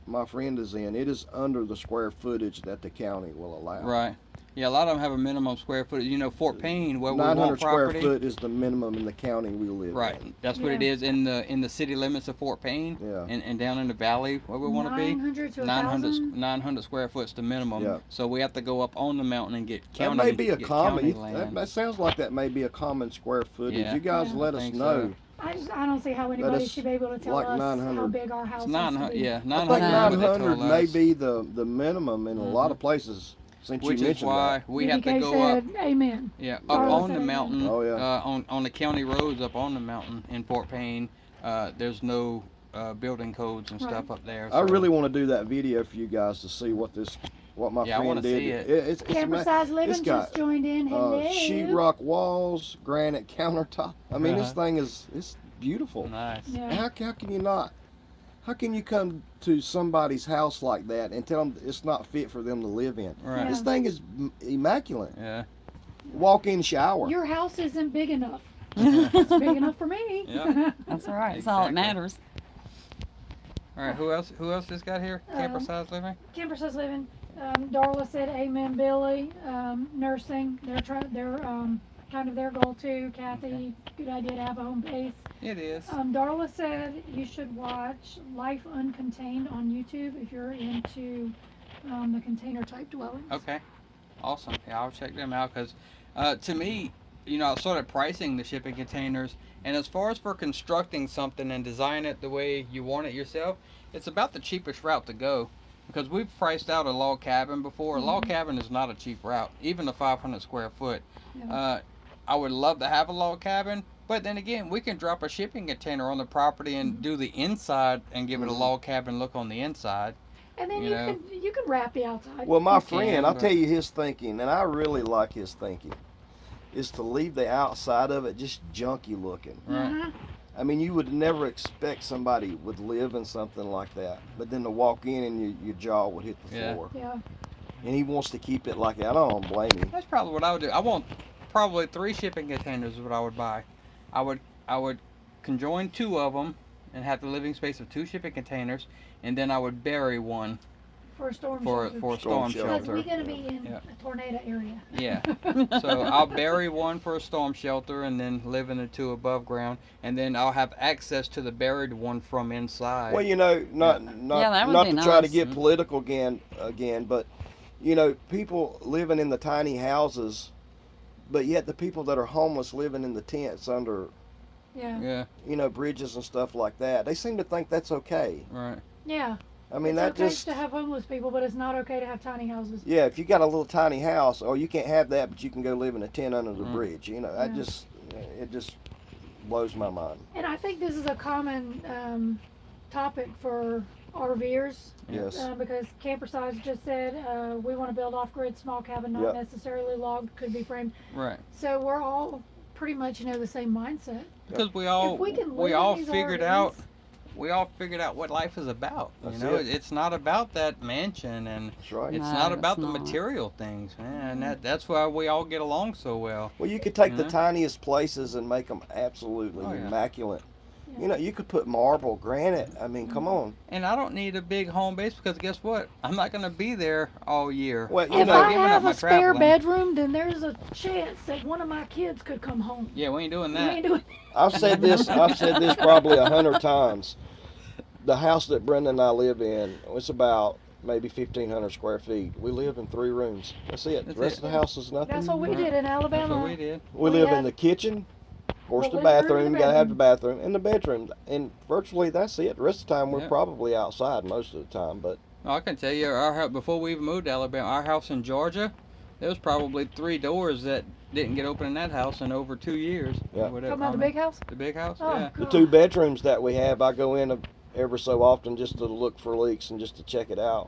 my friend is in, it is under the square footage that the county will allow. Right. Yeah, a lot of them have a minimum square footage. You know, Fort Payne, where we 900 want square property. foot is the minimum in the county we live Right. in. That's what it Yeah. is in the city limits of Fort Payne, Yeah. and down in the valley where we want to be. 900 to 900, 1,000. 900 square foot's the minimum. Yeah. So we have to go up on the mountain and get That county. may be a get common. county That, land. that sounds like that may be a common square footage. Yeah. You guys Yeah. let I us think know. I don't see how anybody us- should be able to tell like us how 900. big our house It's is. 900. Yeah, I think 900. Nine- 900 may be the minimum in a lot Mhm. of places. Since Which you is mentioned why that. we have to BBK go up. said, amen. Yeah, up Darla on said the amen. mountain. Oh, yeah. On the county roads up on the mountain in Fort Payne. There's no building codes and stuff up there. I so- really want to do that video for you guys to see what my Yeah, I friend wanna did. see it. It's Camper ama- Size Living it's got, just joined in. Hello. sheetrock walls, granite countertop. I mean, this Uh-huh. thing it's beautiful. Nice. Yeah. How can you not? How can you come to somebody's house like that and tell them it's not fit for them to live in? Right. Yeah. This thing is immaculate. Yeah. Walk-in shower. Your house isn't big enough. It's big enough for me. Yeah. That's all right. That's all that Exactly. matters. All right. Who else? Who else has got here? Camper size living. Camper Size Living. Darla said, amen, Billy. Nursing. They're kind of their goal too. Kathy, good idea to have a home base. It is. Darla said you should watch Life Uncontained on YouTube if you're into the container type dwellings. Okay. Awesome. Yeah, I'll check them out because, to me, you know, I started pricing the shipping containers, and as far as for constructing something and design it the way you want it yourself, it's about the cheapest route to go. Because we've priced out a log cabin before. A log cabin is not a cheap route, even a 500 square foot. Yeah. I would love to have a log cabin, but then again, we can drop a shipping container on the property and do the inside and give it a log cabin look on the inside. And then you know. you can wrap the outside. Well, my You can, friend, I'll but- tell you his thinking, and I really like his thinking, is to leave the outside of it just junky looking. Right. Mhm. I mean, you would never expect somebody would live in something like that, but then to walk in and your jaw would hit the Yeah. floor. Yeah. And he wants to keep it like that. I don't blame him. That's probably what I would do. I want probably 3 shipping containers is what I would buy. I would conjoin 2 of them and have the living space of 2 shipping containers, and then I would bury one For a storm for shelter. a storm Storm shelter. Because shelter. we're going to be in Yeah. a tornado area. Yeah. So I'll bury one for a storm shelter and then live in the 2 above ground, and then I'll have access to the buried one from inside. Well, you know, not Yeah, that would not be to try to nice. get political again, but you know, people living in the tiny houses, but yet the people that are homeless living in the tents under, Yeah. Yeah. you know, bridges and stuff like that. They seem to think that's okay. Right. Yeah. I mean, it's that okay just to have homeless people, but it's not okay to have tiny houses. yeah. If you got a little tiny house, oh, you can't have that, but you can go live in a tent under the Mm. bridge. You know, Yeah. it just blows my mind. And I think this is a common topic for RVers. Yes. Because Camper Size just said we want to build off-grid small cabin, not Yep. necessarily logged, could be framed. Right. So we're all pretty much, the same mindset. Because we all If we can live we in all these figured RVs, out what life is about. That's you know, it. it's not about that mansion, and That's right. it's No, not about it's the not. material things, man. And that's why we all get along so well. Well, you could take the Mhm. tiniest places and make them absolutely Oh, yeah. immaculate. Yeah. You know, you could put marble, granite. I mean, come on. And I don't need a big home base because guess what? I'm not going to be there all year. Well, you I'm If not I giving up have my a spare traveling. bedroom, then there's a chance that one of my kids could come home. Yeah, we ain't doing We that. ain't doing. I've said this. I've said this probably 100 times. The house that Brenda and I live in, it's about maybe 1,500 square feet. We live in 3 rooms. That's it. That's the rest it. of the house is nothing. That's what we did in That's Alabama. what we did. We we live had- in the kitchen, of course, the the living room bathroom. and You the gotta have the bathroom and the bedroom, and virtually that's it. The rest of the time we're Yeah. probably outside most of the time. But Oh, I can tell you, our house, before we even moved to Alabama, our house in Georgia, there was probably 3 doors that didn't get open in that house in over 2 years. Yeah. Whatever. Talking about the big house. The big house? Oh, Yeah. the God. 2 bedrooms that we have, I go in every so often just to look for leaks and just to check it out.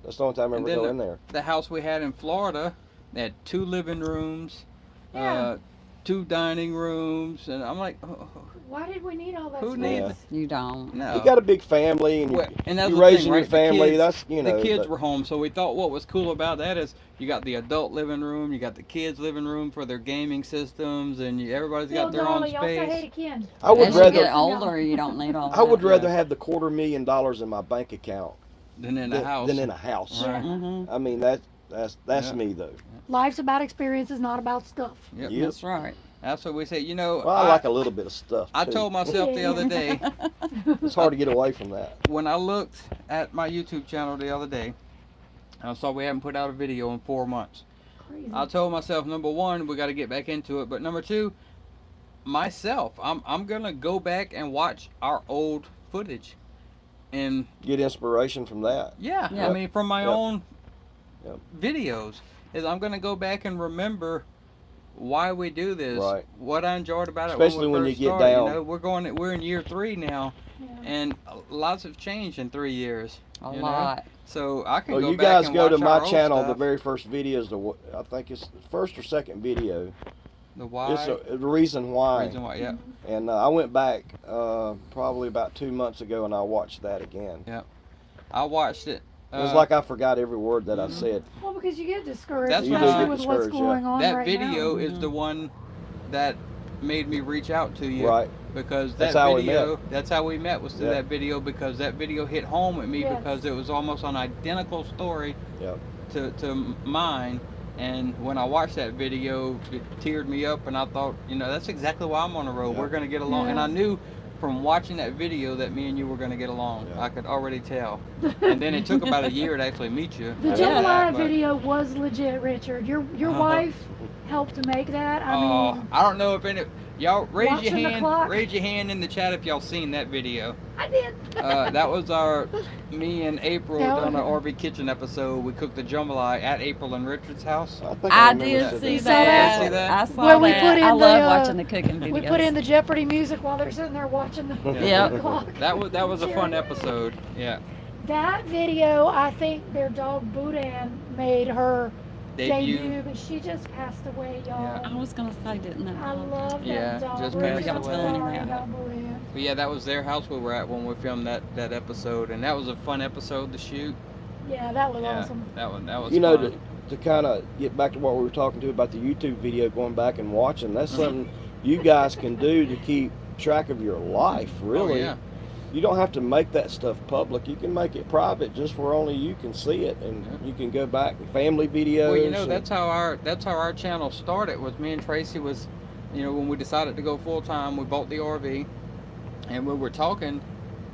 That's the only time I And ever then go in there. The house we had in Florida, they had 2 living rooms, Yeah. 2 dining rooms, and I'm like, Why did we need all that who space? needs? You don't. No. You got a big family and Well, and that's you're the thing, raising right? your family. The kids, That's you know. the kids but- were home, so we thought what was cool about that is you got the adult living room, you got the kids' living room for their gaming systems, and everybody's got their own Y'all say hey space. to Ken. I would As you rather. get older, you don't need all I would that. rather have the $250,000 in my bank account Than in the house. than in a house. Right. Mm-hmm. I mean that's Yeah. me though. Life's about experiences, not about stuff. Yep. Yep. That's right. That's what we say. You know, Well, I like a little bit of stuff. I too. told myself the other day, It's hard to get away from that. when I looked at my YouTube channel the other day, and I saw we haven't put out a video in 4 months. Crazy. I told myself, number 1, we got to get back into it, but number 2, myself, I'm gonna go back and watch our old footage, and Get inspiration from that. yeah, Yeah. I mean from my Yep. own Yep. videos, is I'm gonna go back and remember why we do this, Right. what I enjoyed about it, Especially when when we you first get started, down. You know, we're in year 3 now, Yeah. and lots have changed in 3 years. A you know? lot. So I can Well, go you back guys and go to watch my our old channel. The stuff. very first video is I think it's the first or second video. The why, It's the reason why. reason why, yeah. And I went back probably about 2 months ago and I watched that again. I watched it. It was like I forgot every word that I said. Well, because you get discouraged, That's especially when I- with You do get what's discouraged, going on that right video now. is the one that made me reach out to you, Right. because that That's how we video, that's how we met, was through Yeah. that video, because that video hit home with me Yes. because it was almost an identical story Yep. to mine. And when I watched that video, it teared me up, and I thought, you know, that's exactly why I'm on the road. Yeah. We're gonna get along, and Yeah. I knew from watching that video that me and you were gonna get along. Yeah. I could already tell. And then it took about a year to actually meet you. The after that, jambalaya but- video was legit, Richard. Your wife helped to make that. I mean, I don't know if any y'all raise your Watching the hand. clock. Raise your hand in the chat if y'all seen that video. I did. That was me and April That done an was- RV kitchen episode. We cooked the jambalaya at April and Richard's house. I think I remember did seeing see You saw that. that? See that? I saw Where we that. put in I the, love watching the cooking videos. We put in the Jeopardy music while they're sitting there watching the Yep. clock. That was a fun episode. Yeah. That video, I think their dog Boudin made her Debut. debut, but she just passed away, y'all. I was gonna say, didn't that? I love that Yeah, dog. just We're passed so away. sorry about Boudin. But yeah, that was their house we were at when we filmed that episode, and that was a fun episode to shoot. Yeah, that was Yeah, awesome. that was. You know, fun. to kind of get back to what we were talking to about the YouTube video, going back and watching, that's something you guys can do to keep track of your life, really. Oh, yeah. You don't have to make that stuff public. You can make it private just where only you can see it, and Yeah. you can go back and family videos. Well, you know, and- that's how our channel started. Was me and Tracy was, you know, when we decided to go full time, we bought the RV, and we were talking,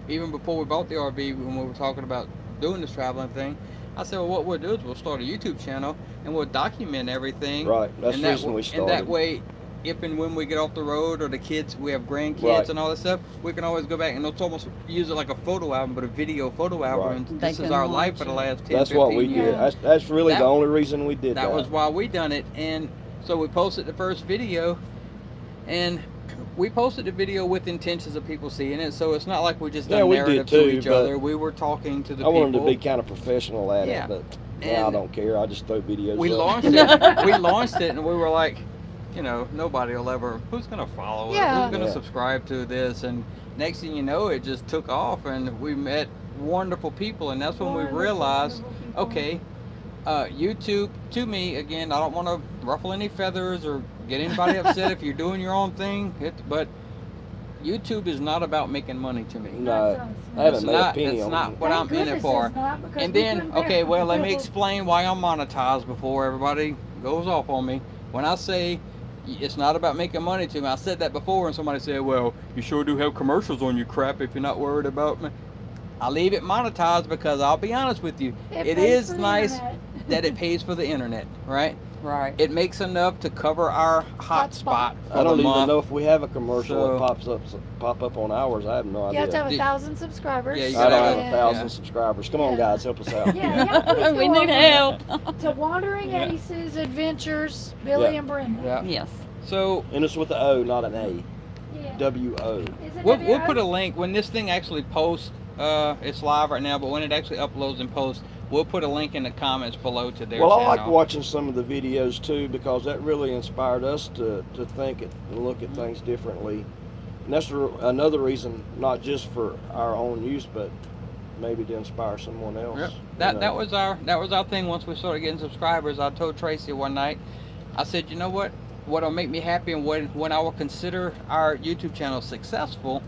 even before we bought the RV, when we were talking about doing this traveling thing. I said, well, what we'll do is we'll start a YouTube channel and we'll document everything. Right, that's and the reason we And started. that way, if and when we get off the road, or the kids, we have grandkids Right. and all that stuff, we can always go back and it's almost use it like a photo album, but a video photo album. Right. And They this is can our watch life for the it. last 10, That's what 15 we years. did. That's really That- the only reason we did that. That was why we done it. And so we posted the first video, and we posted the video with intentions of people seeing it. So it's not like we just Yeah, done we did narrative too, to each but other. We were talking to the I people. wanted to be kind of professional at Yeah. it, but now I And don't care. I just throw videos we up. launched it. We launched it, and we were like, you know, nobody will ever. Who's gonna follow Yeah. it? Who's gonna Yeah. subscribe to this? And next thing you know, it just took off, and we met wonderful people, and that's when we Wonderful, realized, wonderful people. okay, YouTube, to me, again, I don't want to ruffle any feathers or get anybody upset if you're doing your own thing, but YouTube is not about making money to me. No, I haven't made a penny It's on not it. what I'm in it for. And then, okay, well, let me explain why I'm monetized before everybody goes off on me. When I say it's not about making money to me, I said that before, and somebody said, well, you sure do have commercials on your crap if you're not worried about me. I leave it monetized because I'll be honest with you, it is nice that it pays for the internet, right? Right. It makes enough to cover our hotspot for I don't the even month. know if we have a commercial So- that pop up on ours. I have no You have to idea. have 1,000 subscribers. Yeah, you I don't gotta have have- 1,000 yeah. subscribers. Come on, guys, help us out. Yeah, please we go need over help. To Wandering Yeah. Aces Adventures, Billy Yeah. and Brenda. Yeah. Yes. So And it's with the O, not an A. Yeah. W-O. Is it we'll WO? put a link when this thing actually posts. It's live right now, but when it actually uploads and posts, we'll put a link in the comments below to their Well, channel. I like watching some of the videos too because that really inspired us to think and look at things differently. And that's another reason, not just for our own use, but maybe to inspire someone else. Yep. you That know. was our thing. Once we started getting subscribers, I told Tracy one night, I said, you know what'll make me happy and when I will consider our YouTube channel successful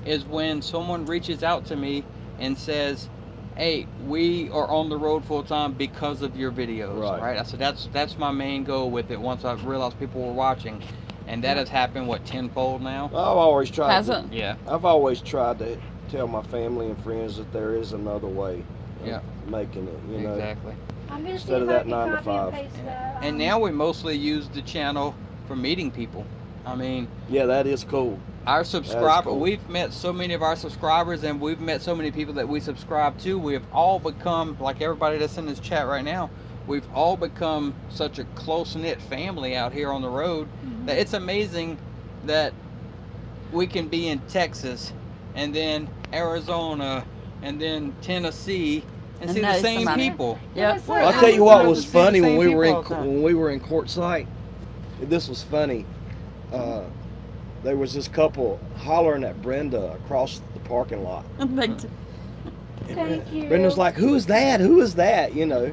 is when someone reaches out to me and says, hey, we are on the road full time because of your videos, right? I said that's my main goal with it. Once I realized people were watching, and that has happened tenfold now. I've always tried. Hasn't? Yeah. I've always tried to tell my family and friends that there is another way of making it. You know. Exactly. I'm gonna Instead see of if that I can 9 to copy and 5. paste that, And now we mostly use the channel for meeting people. I mean, Yeah, that is cool. our subscriber, cool. we've met so many of our subscribers, and we've met so many people that we subscribe to. We have all become, like everybody that's in this chat right now, we've all become such a close-knit family out here on the road that it's amazing that we can be in Texas and then Arizona and then Tennessee and see the know same somebody. people. Yep. It's Well, like I'll tell you what was See the funny same when we were people all the time. when we were in Quartzsite. This was funny. There was this couple hollering at Brenda across the parking lot. Big t- Thank you. Brenda's like, "Who is that? Who is that?" You know,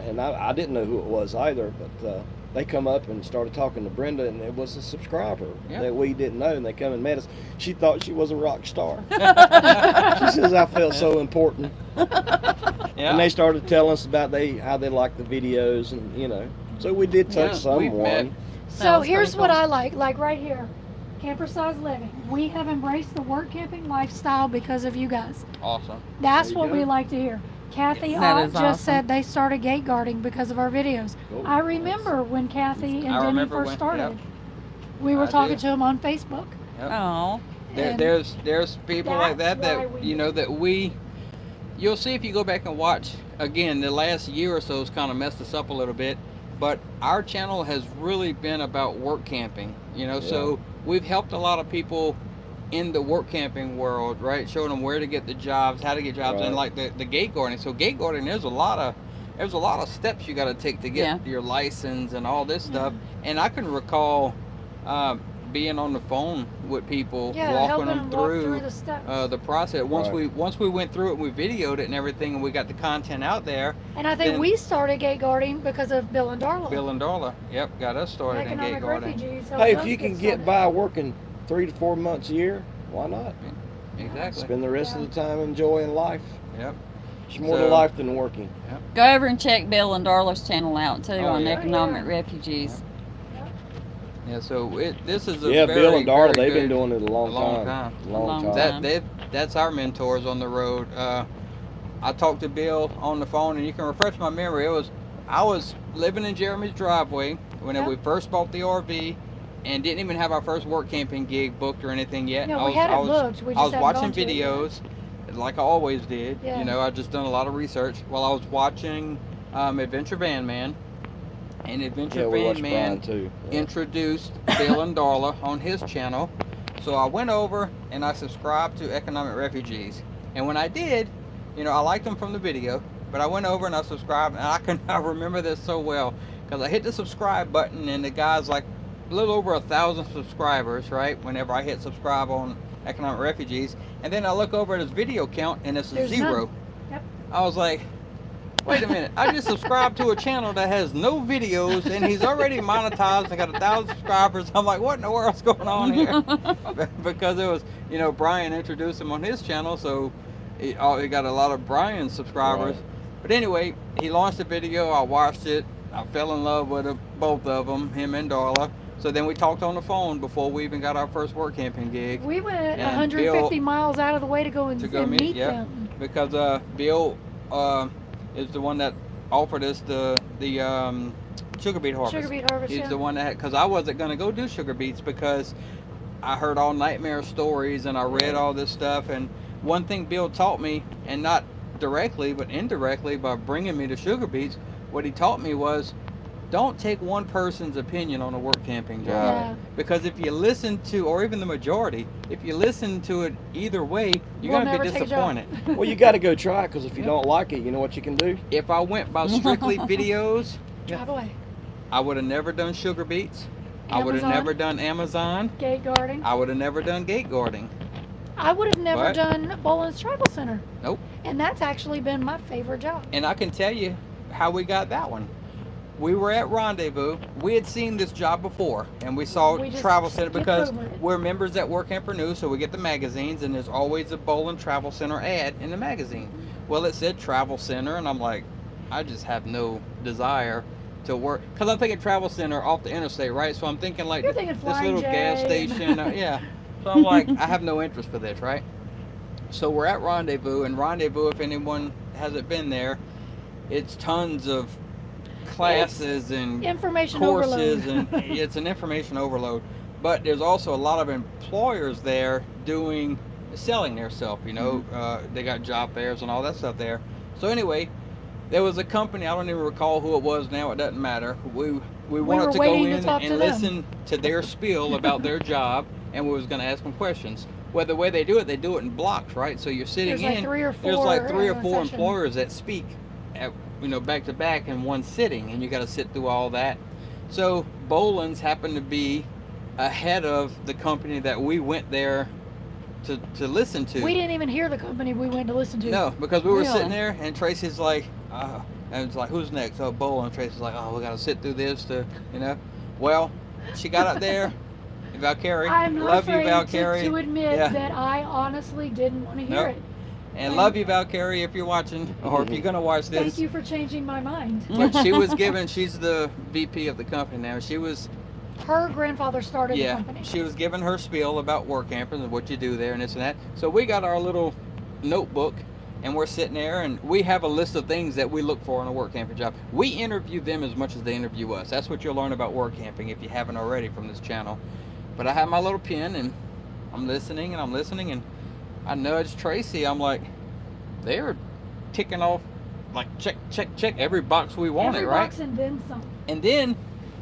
and I didn't know who it was either. But they come up and started talking to Brenda, and it was a subscriber that we didn't know, and they come and met us. She thought she was a rock star. She says, "I felt so important." Yeah. And they started telling us about how they liked the videos, and you know, so we did touch we've met. someone. That So was here's pretty what cool. I like right here. Camper size living. We have embraced the work camping lifestyle because of you guys. Awesome. That's There you what we go. like to hear. Kathy That Ott is just awesome. said they started gate guarding because of our videos. Oh, I remember when Kathy and I Denny remember first when- started. yep. We were I talking do. to them on Facebook. Oh. And There's people like that's that why we you know that you'll see if you go back and watch again. The last year or so has kind of messed us up a little bit, but our channel has really been about work camping, you know. So we've helped a lot of people in the work camping world, right? Showing them where to get the jobs, how to get jobs, and like the gate guarding. So gate guarding, there's a lot of steps you got to take to get your license and all this stuff. And I can recall being on the phone with people, walking helping them them walk through through the steps. the process. Once we went through it, and we videoed it and everything, and we got the content out there. And I think then- we started gate guarding because of Bill and Darla. Bill and Darla, got us started in Economic gate guarding. refugees. helped Hey, us if you can started. get by working 3 to 4 months a year, why not? Exactly. Spend the rest of the time enjoying life. Yep. It's more to So- life than working. Go over and check Bill and Darla's channel out too Oh, on yeah. economic Yeah. refugees. Yeah. So this is a Yeah, very, Bill and Darla, very they've been good- doing it a long long time. time. Long time. That's our mentors on the road. I talked to Bill on the phone, and you can refresh my memory. I was living in Jeremy's driveway when we first bought the RV, and didn't even have our first work camping gig booked or anything yet. No, I we was, had I it was, booked. We I just was hadn't watching gone to it yet. videos, like I always did. Yeah. You know, I just done a lot of research while I was watching Adventure Van Man, and Adventure Yeah, we Van watched Man Brian too. Yeah. introduced Bill and Darla on his channel. So I went over and I subscribed to Economic Refugees. And when I did, you know, I liked them from the video, but I went over and I subscribed, and I remember this so well because I hit the subscribe button, and the guy's like a little over 1,000 subscribers, right? Whenever I hit subscribe on Economic Refugees, and then I look over at his video count and it's a There's 0. none. Yep. I was like, wait a minute, I just subscribed to a channel that has no videos and he's already monetized. I got 1,000 subscribers. I'm like, what in the world's going on here? Because it was, you know, Brian introduced him on his channel, so he got a lot of Brian subscribers. Right. But anyway, he launched a video. I watched it. I fell in love with both of them, him and Darla. So then we talked on the phone before we even got our first work camping gig. We went And 150 miles out of the way to go and, meet yeah, them. because Bill is the one that offered us the sugar beet harvest. Sugar beet harvest, He's yeah. the one that, because I wasn't going to go do sugar beets because I heard all nightmare stories and I read all this stuff. And one thing Bill taught me, and not directly but indirectly by bringing me to sugar beets, what he taught me was, don't take one person's opinion on a work camping job. Yeah. Because if you listen to, or even the majority, if you listen to it either way, you're We'll going to never be take a job. disappointed. Well, you got to go try it, because if you don't like it, you know what you can do? If I went by strictly videos, Drive away. I would have never done sugar beets. I would have Amazon. never done Amazon. Gate guarding. I would have never done gate guarding. I would have never What? done Boland's Travel Center. Nope. And that's actually been my favorite job. And I can tell you how we got that one. We were at Rendezvous. We had seen this job before, and we saw We just Travel Center kept because Googling it. we're members at Work Camper News, so we get the magazines, and there's always a Bowling Travel Center ad in the magazine. Well, it said Travel Center, and I'm like, I just have no desire to work, because I'm thinking Travel Center off the interstate, right? So I'm thinking like You're thinking this Flying little gas J. station, yeah. So I'm like, I have no interest for this, right? So we're at Rendezvous, and Rendezvous, if anyone hasn't been there, it's tons of classes and Information courses, overload. and it's an information overload. But there's also a lot of employers there selling their stuff. You know, they got job fairs and all that stuff there. So anyway, there was a company, I don't even recall who it was now. It doesn't matter. We wanted were to go waiting to in talk to and them. listen to their spiel about their job, and we was going to ask them questions. Well, the way they do it in blocks, right? So you're sitting There's like in. three or There's like four, 3 or 4 sessions. employers that speak at, back to back in one sitting, and you got to sit through all that. So Boland's happened to be ahead of the company that we went there to listen to. We didn't even hear the company we went to listen to. No, because we were Really? sitting there, and Tracy's like, and it's like, who's next? Oh, Boland. Tracy's like, oh, we got to sit through this to, Well, she got up there. Valkyrie, I'm not love you, afraid Valkyrie. to admit Yeah. that I honestly didn't want to hear Nope. it. And love you, Valkyrie, if you're watching, or if you're gonna watch this. Thank you for changing my mind. But she's the VP of the company now. Her grandfather started the Yeah, company. she was giving her spiel about work camping and what you do there and this and that. So we got our little notebook, and we're sitting there, and we have a list of things that we look for in a work camping job. We interview them as much as they interview us. That's what you'll learn about work camping if you haven't already from this channel. But I have my little pen, and I'm listening, and I nudged Tracy. I'm like, they're ticking off, like, check every box we wanted, Every right? box and then some. And then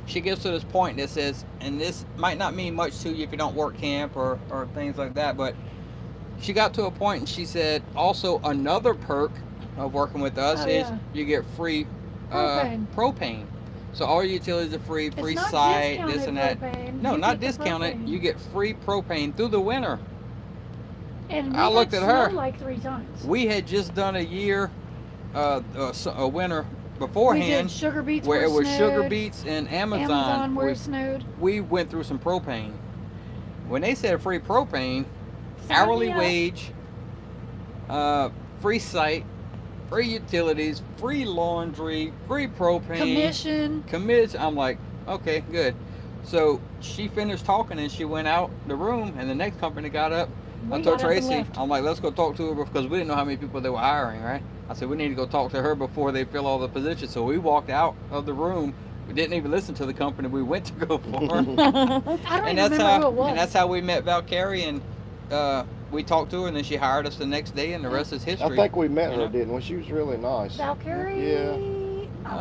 she gets to this point that says, and this might not mean much to you if you don't work camp or things like that, but she got to a point and she said, also another perk of working with us is you get free propane. So all your utilities are free It's not site, this discounted and that. propane. No, You not get the discounted. propane. You get free propane through the winter. And we I looked had at her. snow like 3 times. We had just done a year, a winter We beforehand, did sugar beets where where it was sugar snowed, beets and Amazon where it snowed. we went through some propane. When they said free propane, Sign hourly me up. wage, free site, free utilities, free laundry, free propane, commission. I'm like, okay, good. So she finished talking and she went out the room, and the next company got up. I We told got up and Tracy, left. I'm like, let's go talk to her, because we didn't know how many people they were hiring, right? I said, we need to go talk to her before they fill all the positions. So we walked out of the room. We didn't even listen to the company we went to go for. I don't even remember who it was. And that's how we met Valkyrie, and we talked to her, and then she hired us the next day, and the rest is history. I think we met her, know? didn't we? She was really nice. Valkyrie? Yeah.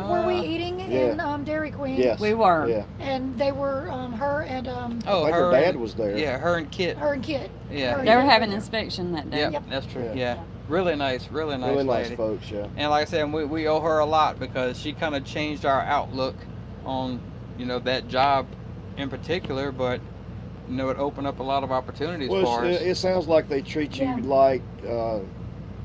Were we eating in Dairy Queen? Yes. We were. Yeah. And they were, her and, I think her dad was there. Yeah, her and Kit. her and Kit. Yeah. Her and They were Kit having there. inspection that day. Yep, Yep. that's true. Yeah. Yeah. Really nice Really nice lady. folks, yeah. And like I said, we owe her a lot, because she kind of changed our outlook on, that job in particular, but, it opened up a lot of opportunities for Well, us. it sounds like they treat you Yeah. like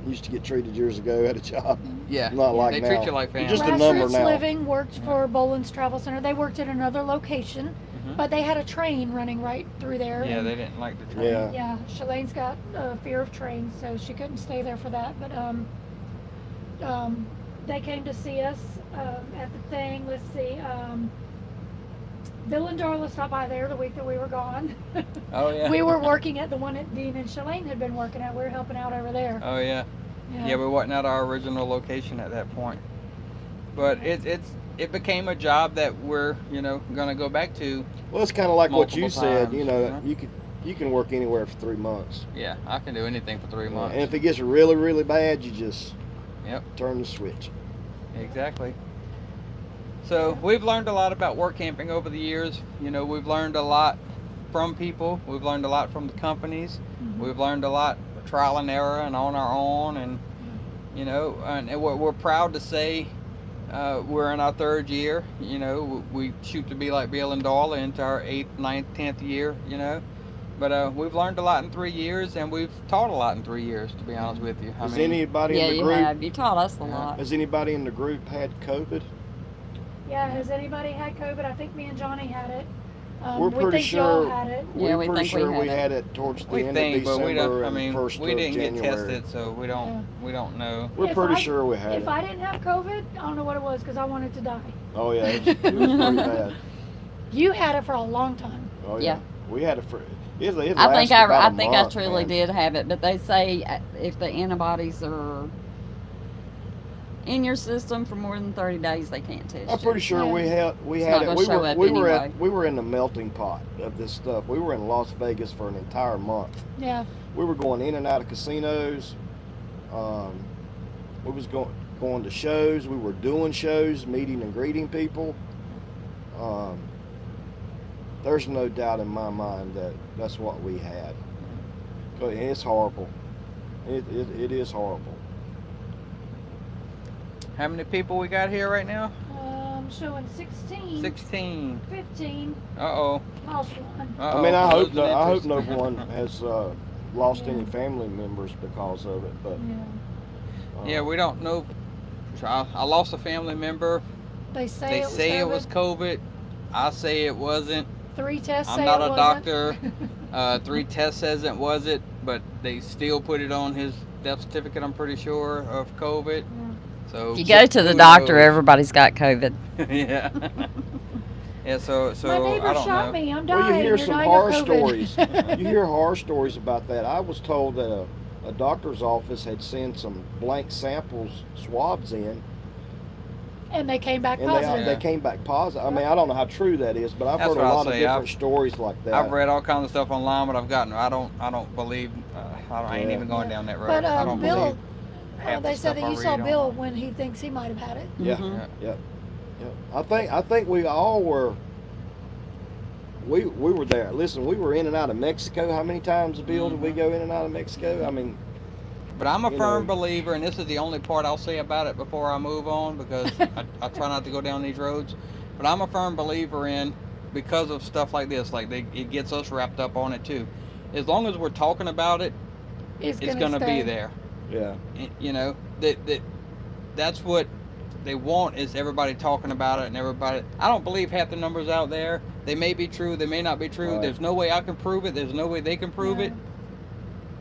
used to get treated years ago at a job. Yeah. Not like they now. treat you like You're family. just a number Grassroots now. Living worked for Boland's Travel Center. They worked at another location, Mhm. but they had a train running right through there. Yeah, and they didn't like the train. Yeah. yeah, Shalane's got a fear of trains, so she couldn't stay there for that. But they came to see us at the thing. Let's see. Bill and Darla stopped by there the week that we were gone. Oh yeah. We were working at the one that Dean and Shalane had been working at. We were helping out over there. Oh yeah. Yeah, we wasn't at our original location at that point. But it became a job that we're gonna go back to. Well, it's kind of like what you Multiple said. times, You can work anywhere for 3 months. Yeah, I can do anything for 3 months. And if it gets really, really bad, you just Yep. turn the switch. Exactly. So we've learned a lot about work camping over the years. We've learned a lot from people. We've learned a lot from the companies. Mhm. We've learned a lot trial and error and on our own. And and we're proud to say we're in our 3rd year. We shoot to be like Bill and Darla into our 8th, 9th, 10th year. But we've learned a lot in 3 years, and we've taught a lot in 3 years. To be honest with you, Has anybody Yeah, in the you group? have. You taught us a Yeah. lot. Has anybody in the group had COVID? Yeah, has anybody had COVID? I think me and Johnny had it. We're we pretty think y'all sure. had it. Yeah, We're we pretty think we sure we had had it towards the we end think, of but we don't. December I and mean, first we of didn't get January. tested, so we don't. We don't know. We're If pretty I- sure we had If it. I didn't have COVID, I don't know what it was because I wanted to die. Oh yeah, it was pretty bad. You had it for a long time. Oh Yeah. yeah, we had it for. It I think lasted about I a think I month, truly man. did have it, but they say if the antibodies are in your system for more than 30 days, they can't test I'm pretty you. sure we Yeah. had It's we not had it. gonna We show were up we were anyway. we were in the melting pot of this stuff. We were in Las Vegas for an entire month. Yeah. We were going in and out of casinos. We was going to shows. We were doing shows, meeting and greeting people. There's no doubt in my mind that that's what we had. But it's horrible. It is horrible. How many people we got here right now? Showing 16, 16. 15, Uh-oh. lost one. Uh-oh. I mean, I hope Losing no interest. one has lost Yeah. any family members because of it. But Yeah. Yeah, we don't know. I lost a family member. They say They it was say COVID. it was COVID. I say it wasn't. 3 tests I'm say not it a wasn't. doctor. 3 tests says it wasn't, but they still put it on his death certificate, I'm pretty sure, of COVID. So If you go to the who doctor, knows? everybody's got COVID. Yeah. Yeah, so My neighbor I don't shot know. me. I'm dying. well, you hear You're some dying horror of COVID. stories. You hear horror stories about that. I was told that a doctor's office had sent some blank samples, swabs in, And they came back and positive. they came back positive. I mean, I don't know how true that is, but I've That's heard a what I'll lot of say. different stories like that. I've read all kinds of stuff online, but I don't believe. I ain't Yeah. even going down that road. But I don't Bill, believe. half the they said stuff that I you saw read Bill online. when he thinks he might have had it. Yeah. Mhm. Yeah. I think we all were. We were there. Listen, we were in and out of Mexico. How many times, Bill, did we go in and out of Mexico? I mean, But I'm a You firm know. believer, and this is the only part I'll say about it before I move on, because I try not to go down these roads. But I'm a firm believer in, because of stuff like this, it gets us wrapped up on it too. As long as we're talking about it, It's it's gonna going to stay. be there. yeah. You know, that's what they want, is everybody talking about it, and everybody. I don't believe a half the numbers out there. They may be true, they may not be true. Right. There's no way I can prove it. There's no way they can prove Yeah. it.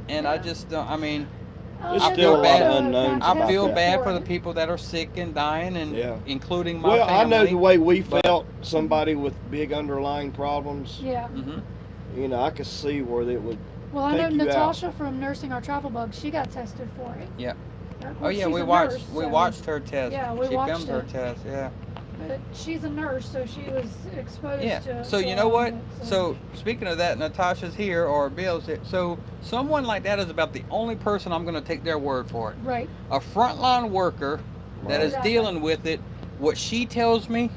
And I Yeah. just don't. I mean, There's I still feel a lot bad. of unknowns I about feel that. bad for the people that are sick and dying, and Yeah. including my Well, family. I know the way we but- felt. Somebody with big underlying problems. Yeah. Mhm. You know, I could see where it would. Well, I know Take you out. Natasha from Nursing Our Travel Bug. She got tested for it. Yeah. Of Oh course, yeah, she's we a watched. nurse, We so- watched her test. Yeah, we she watched filmed her it. test. Yeah. But she's a nurse, so she was exposed Yeah. to. So to you know all what? of it, So speaking of that, Natasha's here, or Bill's here. So someone like that is about the only person I'm going to take their word for it. Right. A frontline worker that is Exactly. dealing with it. What she tells me,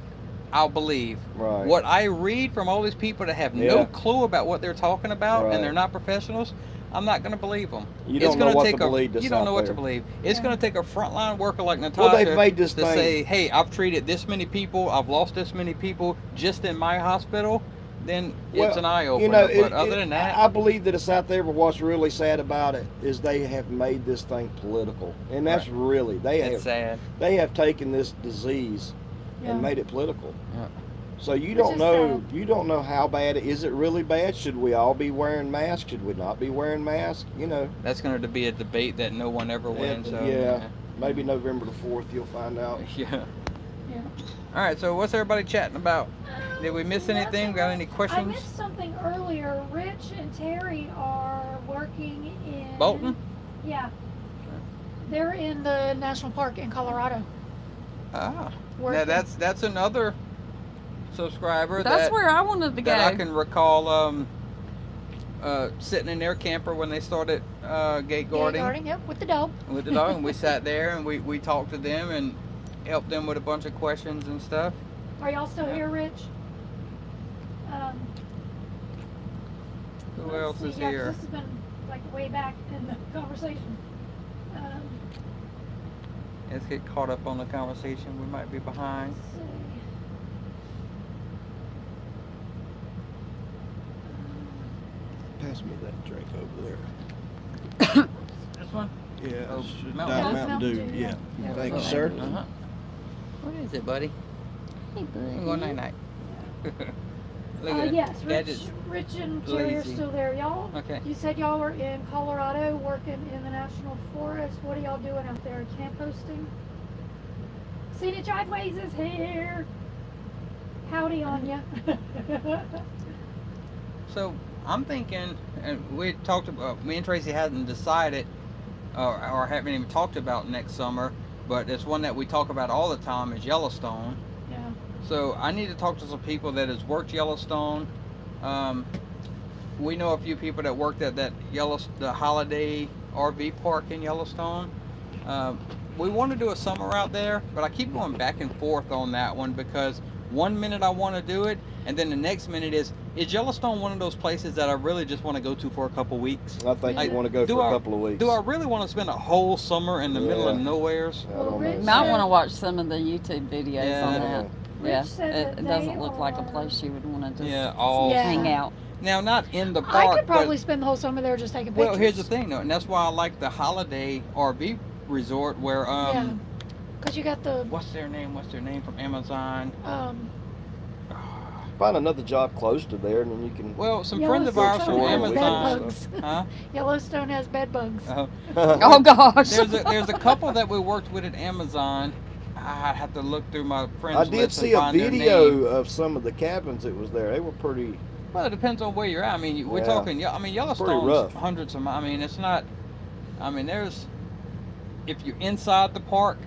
I'll believe. Right. What I read from all these people that have Yeah. no clue about what they're talking about, Right. and they're not professionals, I'm not going to believe them. You don't know what to believe. You that's don't out know what to there. believe. It's Yeah. going to take a frontline worker like Natasha Well, they've made this to thing. say, hey, I've treated this many people, I've lost this many people just in my hospital. then Well, it's an eye you opener. know, But other than that, I believe that it's out there. But what's really sad about it is they have made this thing political, and that's Right. really it's sad. they have taken this disease Yeah. and made it political. Yeah. So you Which don't is know. sad. You don't know how bad it is. It really bad? Should we all be wearing masks? Should we not be wearing masks? You know. That's going to be a debate that no one ever wins. So, Yeah. Maybe November the 4th, you'll find out. Yeah. Yeah. All right. So what's everybody chatting about? Did we miss anything? Got any I questions? missed something earlier. Rich and Terry are working in Bolton? Yeah. They're in the national park in Colorado. Ah. Working. Now that's another subscriber That's that where I wanted to go. I can recall sitting in their camper when they started gate guarding Yep, with the dog. with the dog, and we sat there and we talked to them and helped them with a bunch of questions and stuff. Are y'all still Yeah. here, Rich? Who Let's else see. is Yeah, 'cause here? this has been like way back in the conversation. Let's get caught up on the conversation. We might be behind. Let's see. Pass me that drink over there. This one? Yeah. Oh, it's Mountain Diet Dew? Mountain Dew. Yeah. Yeah. Thank you, sir. Uh-huh. What is it, buddy? Hey, buddy. Go night night. Look at it. Yes, Gadget's Rich and Terry are lazy. still there. Y'all, Okay. you said y'all were in Colorado working in the National Forest. What are y'all doing out there? Camp hosting? Scenic Driveways is here. Howdy on ya. So I'm thinking, and we talked about, me and Tracy hadn't decided, or haven't even talked about next summer, but it's one that we talk about all the time is Yellowstone. Yeah. So I need to talk to some people that has worked Yellowstone. We know a few people that worked at that the Holiday RV park in Yellowstone. We want to do a summer out there, but I keep going back and forth on that one because one minute I want to do it, and then the next minute is Yellowstone one of those places that I really just want to go to for a couple weeks? I think Yeah. you want to go Do for a I- couple of weeks. Do I really want to spend a whole summer in the middle of Yeah. nowheres? I Well, don't Rich know. Might said- want to watch some of the YouTube videos Yeah. on that. Rich Yeah, said it that doesn't they look like a are- place you would want to just Yeah, all Yeah. hang out. Now, not in the I park, could probably but spend the whole summer there just taking pictures. well, here's the thing though, and that's why I like the Holiday RV resort where Yeah. Because you got the what's their name from Amazon? Find another job close to there, and then you can. Well, some friends of ours from Yellowstone has bed Amazon. bugs. Huh? Yellowstone has bed bugs. Oh gosh. There's a couple that we worked with at Amazon. I have to look through my friends I did list see and a find their video name. of some of the cabins that was there. They were pretty. Well, it depends on where you're at. I mean, we're Yeah. talking. I mean, Yellowstone's rough. hundreds of miles. I mean, it's not. I mean, if you're inside the park,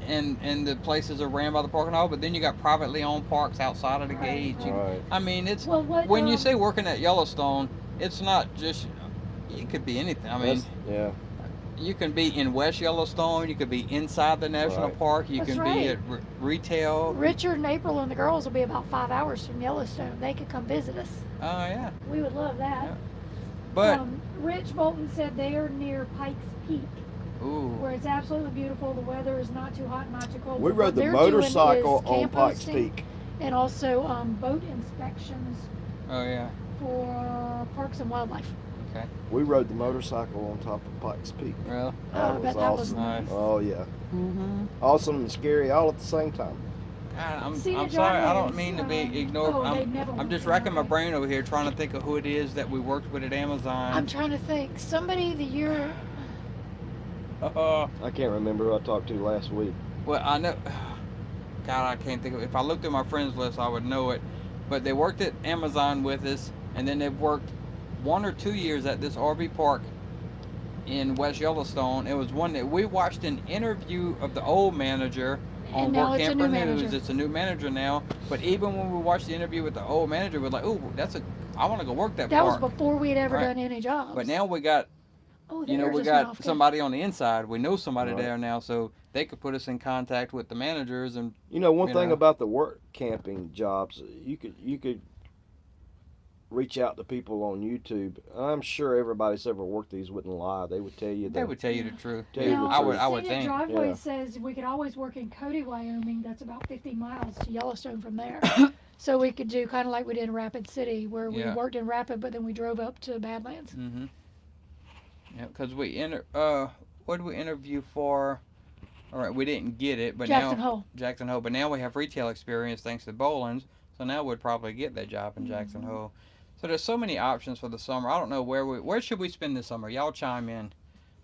and the places are ran by the park and all, but then you got privately owned parks outside of the Right. gate. Right. I mean, it's Well, what, when you say working at Yellowstone, it's not just. It could be anything. I mean, Yeah. you can be in West Yellowstone. You could be inside the national Right. park. You That's can right. be at retail. Richard and April and the girls will be about 5 hours from Yellowstone. They could come visit us. Oh yeah, We would love that. Yeah. but Rich Bolton said they are near Pikes Peak, ooh, where it's absolutely beautiful. The weather is not too hot, not too cold. We But rode what the they're doing motorcycle is on camp Pikes hosting Peak. and also boat inspections oh yeah. for parks and wildlife. Okay. We rode the motorcycle on top of Pikes Peak. Well, Oh, I That bet was that was awesome. nice. Oh yeah, Mm-hmm. awesome and scary all at the same time. God, I'm Scenic sorry. I don't driveways, mean to be ignored. oh, they I'm never I'm went just there, racking my okay. brain over here trying to think of who it is that we worked with at Amazon. I'm trying to think. Somebody that you're. Uh, I can't remember who I talked to last week. well, I know. God, I can't think of it. If I looked at my friends list, I would know it. But they worked at Amazon with us, and then they've worked 1 or 2 years at this RV park in West Yellowstone. It was one that we watched an interview of the old manager on And now Work it's a Camper new News. manager. It's a new manager now. But even when we watched the interview with the old manager, we're like, "Ooh, I want to go work that That was park." before we had ever Right. done any jobs. But now we got, oh, you know, there we just went got off. somebody on the inside. We know somebody Right. there now, so they could put us in contact with the managers and. You know, one You thing know. about the work camping jobs, you could reach out to people on YouTube. I'm sure everybody that's ever worked these wouldn't lie. They would tell you They that. would tell you the truth. Tell you Yeah, the I would. truth. I would Scenic think. Driveway Yeah. says we could always work in Cody, Wyoming. That's about 50 miles to Yellowstone from there. So we could do kind of like we did in Rapid City, where we Yeah. worked in Rapid, but then we drove up to Badlands. Mhm. Yeah, because what did we interview for? All right, we didn't get it, but Jackson now Hole. Jackson Hole. But now we have retail experience thanks to Bolins, so now we'd probably get that job in Mm-hmm. Jackson Hole. So there's so many options for the summer. I don't know where should we spend this summer. Y'all chime in.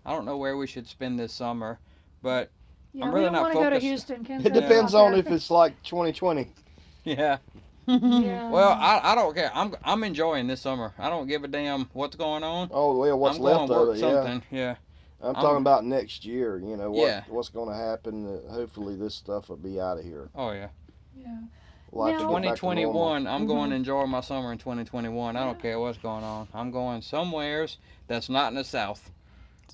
I don't know where we should spend this summer, but Yeah, I'm we really don't not want to go to focused. Houston. Ken It said it's depends out on there. if it's like 2020. yeah. Yeah. Well, I don't care. I'm enjoying this summer. I don't give a damn what's going on. Oh well, what's I'm going left to work of it? Yeah. something. Yeah. I'm talking about next year. You know Yeah. what's going to happen. Hopefully this stuff will be out of here. Oh yeah. Yeah. Life will get back to normal. 2021, I'm going to enjoy my summer in 2021. I don't care what's going on. I'm going somewheres that's not in the south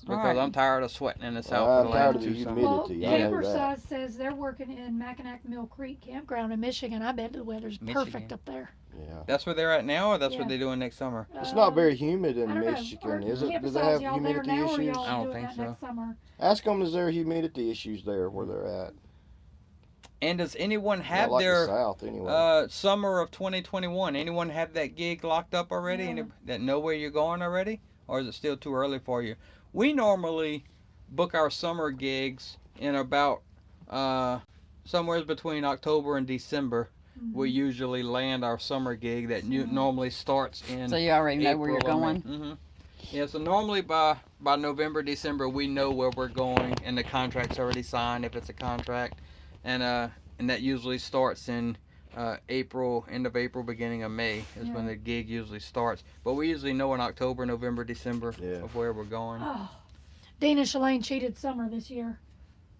because Right. I'm tired of sweating in the south I'm for the tired last of the 2 summers. humidity. Well, I know Camper that. Size says they're working in Mackinac Mill Creek Campground in Michigan. I bet the weather's perfect Michigan. up there. Yeah. That's where they're at now, or that's Yeah. what they're doing next summer? It's not very humid I in don't know. Michigan, Or is it? Camper Do they Size, have y'all there humidity now, or issues? y'all I don't doing think that so. next summer? Ask them, is there humidity issues there where they're at? And does anyone Not have like the their South anyway. summer of 2021? Anyone have that gig locked up already? Yeah. Any, that know where you're going already? Or is it still too early for you? We normally book our summer gigs in about somewhere between October and December. Mm-hmm. We usually land our summer gig that normally starts in So you already know where you're going? Mm-hmm. Yeah, so normally by November, December, we know where we're going, and the contract's already signed if it's a contract, and that usually starts in April, end of April, beginning of May is when the gig usually starts. But we usually know in October, November, December of where we're going. Oh, Dean and Shalane cheated summer this year.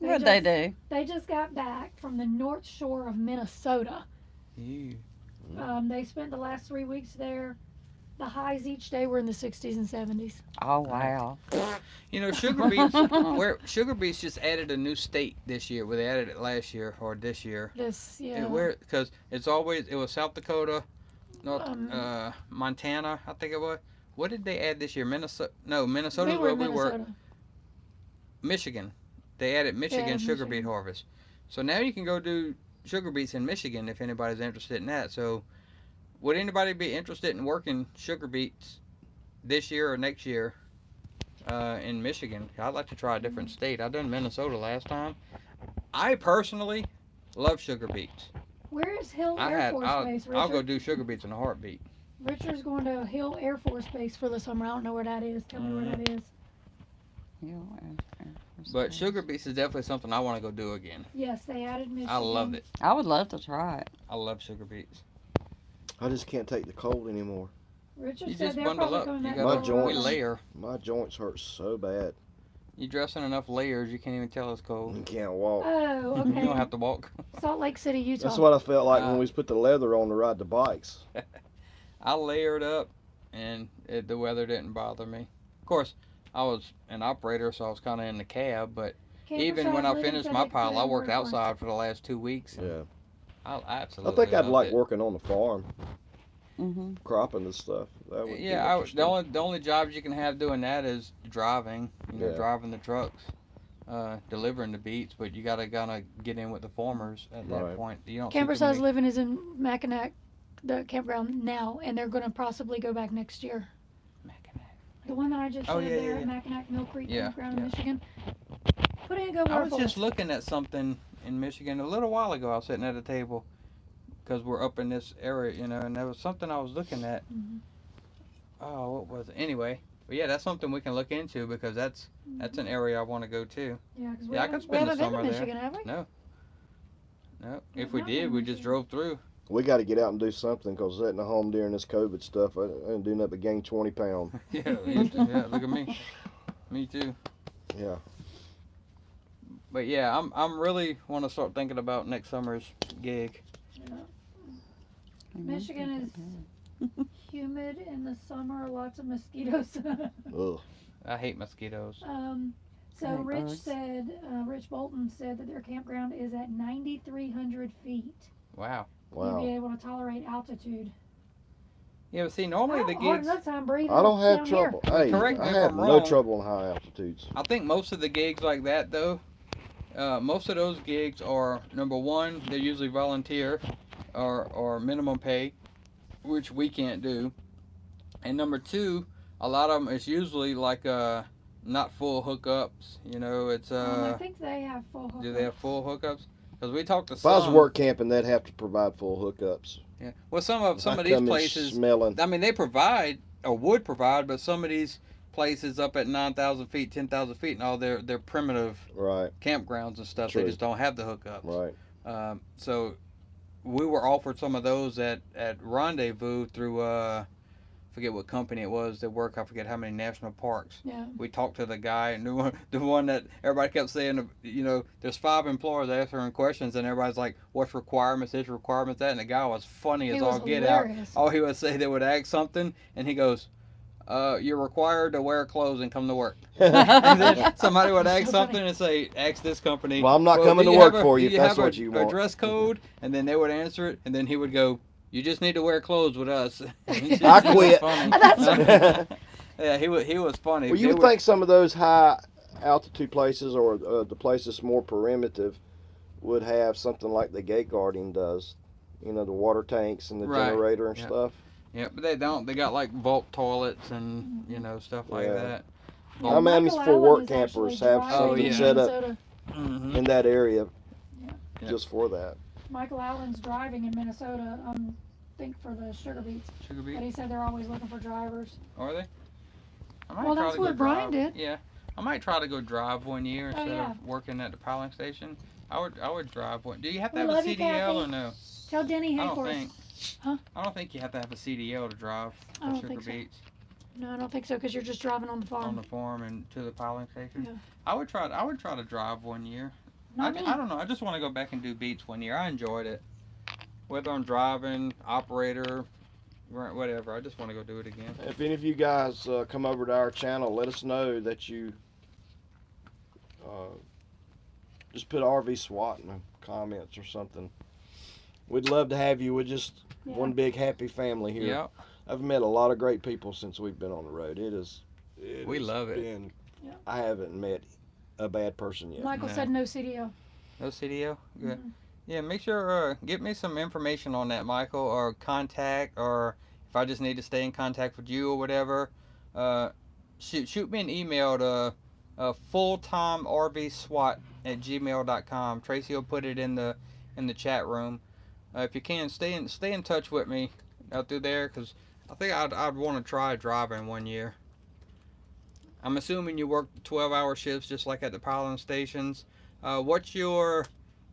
What'd they do? They just got back from the North Shore of Minnesota. Ew. They spent the last 3 weeks there. The highs each day were in the 60s and 70s. Oh, wow. You know, Sugar Beach just added a new state this year. Well, they added it last year or this year. Because it was South Dakota, Montana, I think it was. What did they add this year? Minnesota's where we were. Michigan. They added Michigan sugar beet harvest. So now you can go do sugar beets in Michigan if anybody's interested in that. So would anybody be interested in working sugar beets this year or next year in Michigan? I'd like to try a different state. I've done Minnesota last time. I personally love sugar beets. Where is Hill Air Force Base, Richard? I'll go do sugar beets in a heartbeat. Richard's going to Hill Air Force Base for the summer. I don't know where that is. Tell me where that is. But sugar beets is definitely something I want to go do again. Yes, they added Michigan. I love it. I would love to try it. I love sugar beets. I just can't take the cold anymore. Richard You said just they're bundle probably up. coming You back. My got joints. we layer. My joints hurt so bad. You dress in enough layers, you can't even tell it's cold. You can't walk. Oh, You okay. don't have to walk. Salt Lake City, Utah. That's what I felt like when we put the leather on to ride the bikes. I layered up, and the weather didn't bother me. Of course, I was an operator, so I was kind of in the cab. But even when I finished my pile, I worked outside for the last 2 weeks. Yeah. I I absolutely. think I'd loved like it. working on the farm, Mm-hmm. cropping and stuff. That would be Yeah, interesting. the only jobs you can have doing that is driving. You know, Yeah. driving the trucks, delivering the beets. But you gotta get in with the farmers at that Right. point. You don't. see Camper too Size many- Living is in Mackinac, the campground now, and they're going to possibly go back next year. The one that I just Oh, said yeah, there yeah. at Mackinac Mill Creek Yeah, Campground in yeah. Michigan. Put in a good I word was for just us. looking at something in Michigan a little while ago. I was sitting at a table because we're up in this area, you know, and there was something I was looking at. Mhm. Oh, what was it? Anyway, but yeah, that's something we can look into because that's an area I want to go to. Yeah, because Yeah, I could spend the haven't been summer to there. Michigan, have we? No, if I've we not did, been we to just Michigan. drove through. We got to get out and do something because sitting at home during this COVID stuff, I didn't do nothing but gain 20 pounds. Yeah, yeah. Look at me. Me too. Yeah. But yeah, I'm really want to start thinking about next summer's gig. Michigan is humid in the summer, lots of mosquitoes. Ugh. I hate mosquitoes. So Night Rich bugs. said, Rich Bolton said that their campground is at 9,300 feet. Wow. You'll be Wow. able to tolerate altitude. Yeah, but see, normally the hard gigs, enough time breathing. I don't have down trouble. Here. Hey, Correct me I if have I'm no wrong. trouble in high altitudes. I think most of the gigs like that though, most of those gigs are, number one, they're usually volunteer or minimum pay, which we can't do. And number two, a lot of them, it's usually like not full hookups. You know, it's I think they have full hookups. do they have full hookups? Because we talked to If some. I was work camping, they'd have to provide full hookups. Yeah. Well, some of I these come in places, smelling. I mean, they provide or would provide, but some of these places up at 9,000 feet, 10,000 feet, and all they're primitive Right, campgrounds and stuff. True. They just don't have the hookups. right. So we were offered some of those at Rendezvous through forget what company it was that work. I forget how many national parks. Yeah. We talked to the guy, and the one that everybody kept saying, you know, there's 5 employers answering questions, and everybody's like, what's requirements, this requirements, that, and the guy was funny as all get out. All he would say, they would ask something, and he goes, you're required to wear clothes and come to work. And then somebody would ask something and say, ask this company. Well, I'm not coming do to you work have for do you if that's have what you a want. dress code? And then they would answer it, and then he would go, you just need to wear clothes with us. I quit. Yeah, he was funny. Well, you would think some of those high altitude places or the places more primitive would have something like the gate guarding does. You know, the water tanks and the Right. generator and Yep. stuff. Yeah, but they don't. They got like vault toilets and, you know, stuff like Yeah. that. How many for work campers have something set up Mm-hmm. in that area Yeah. just for that? Michael Allen's driving in Minnesota, think for the sugar beets. Sugar But beet? he said they're always looking for drivers. Are they? I might Well, try that's to go what Brian drive. did. Yeah, I might try to go drive one year instead yeah. of working at the piling station. I would drive one. Do you have to We have a love you, CDL or Kathy. no? Tell Denny hey I don't for think. us. Huh? I don't think you have to have a CDL to drive I for don't sugar think so. beets No, I don't think so because you're just driving on the farm. on the farm and to the piling station. Yeah. I would try to drive one year. Not me. I don't know. I just want to go back and do beats one year. I enjoyed it. Whether I'm driving, operator, whatever. I just want to go do it again. If any of you guys come over to our channel, let us know that you just put RV SWAT in the comments or something. We'd love to have you. We're just one big happy family here. Yep. I've met a lot of great people since we've been on the road. We love it. Yeah. I haven't met a bad person yet. Michael No. said no CDO. No CDO? Good. Mhm. Yeah, make sure, get me some information on that, Michael, or contact, or if I just need to stay in contact with you or whatever, shoot me an email to fulltimervswat@gmail.com. Tracy will put it in the chat room. If you can, stay in touch with me out through there, because I think I'd want to try driving one year. I'm assuming you work 12-hour shifts just like at the piling stations. What's your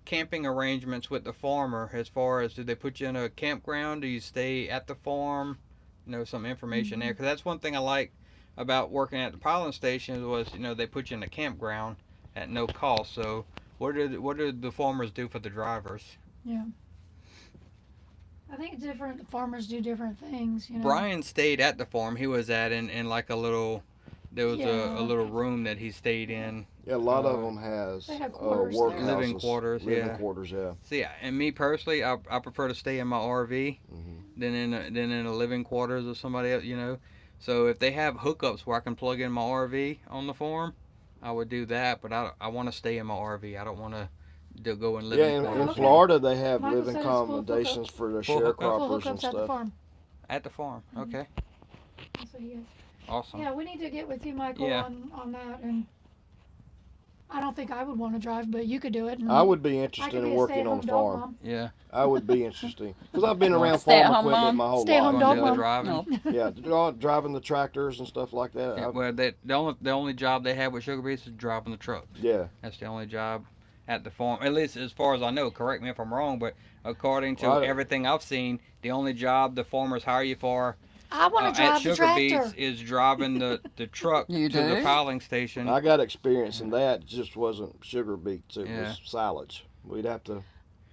camping arrangements with the farmer as far as, do they put you in a campground? Do you stay at the farm? You know, some information there, because that's one thing I like about working at the piling station was, you know, they put you in a campground at no cost. So what do the farmers do for the drivers? Yeah. I think different farmers do different things, you know. Brian stayed at the farm. He was at in like a little, there was Yeah. a little room that he stayed in. Yeah, a lot of them has They have quarters work there. Living houses, quarters, living yeah. quarters, yeah. See, and me personally, I prefer to stay in my RV Mm-hmm. than in a living quarters of somebody else, you know. So if they have hookups where I can plug in my RV on the farm, I would do that. But I want to stay in my RV. I don't want to go and live Yeah, in in quarters. Okay. Florida they have Michael living said it's full accommodations for the Full hookup. Full sharecroppers and hookups at the stuff. farm. At the farm. Mhm. Okay. That's what he is. Awesome. Yeah, we need to get with you, Michael, Yeah. on that. And I don't think I would want to drive, but you could do it. And I would be I interested could be in a working stay-at-home on the dog farm. mom. Yeah. I would be interesting because I've been around Stay-at-home farm equipment mom? my whole Stay-at-home life. dog Do the mom. driving. No. Driving the tractors and stuff like that. Yeah, well, the only job they have with sugar beets is driving the trucks. Yeah. That's the only job at the farm, at least as far as I know. Correct me if I'm wrong, but according to Well, everything I've seen, the only job the farmers hire you for I want to at drive the sugar tractor. beets is driving the truck You to the do? piling station. I got experience in that. It just wasn't sugar beets. It Yeah. was silage. We'd have to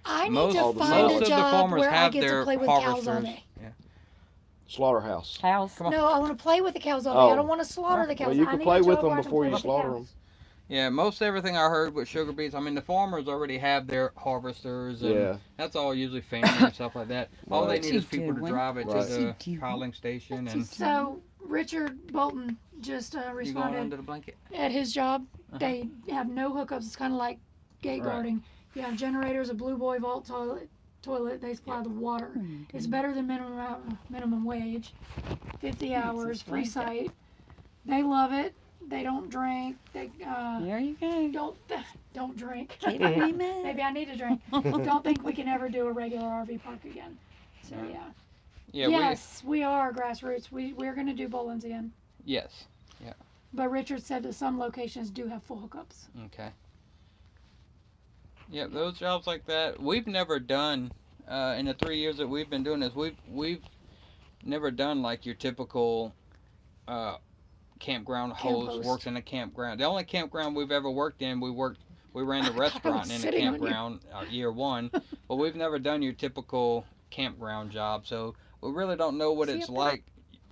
I need Most- to all the find most a of the job farmers where I have get their to play with cows all harvesters. day. slaughterhouse. House. Come on. No, I want to play with the cows all day. Oh. I don't want to slaughter the cows. Well, you I can need play a with job them where I can before play you with the slaughter cows. Yeah, most everything I heard with sugar beets, I mean, the farmers already have their harvesters, and Yeah. that's all usually family and stuff like that. All they Right. need is people to drive it to Right. the piling station, and So Richard Bolton just you going responded under the blanket. at his job. They have no hookups. It's kind of like gate Right. guarding. You have generators, a Blue Boy vault toilet. They supply the water. It's better than minimum wage. 50 hours, free site. They love it. They don't drink. They There you go. don't drink. Keep me mad. Maybe I need to drink. Don't think we can ever do a regular RV park again. So yeah. Yeah. Yes, we are grassroots. We're going to do Boland's again. Yes. But Richard said that some locations do have full hookups. Okay. Yeah, those jobs like that, we've never done. In the 3 years that we've been doing this, we've never done like your typical campground host works in a campground. The only campground we've ever worked in, we ran the restaurant in a campground year one, but we've never done your typical campground job, so we really don't know what it's like.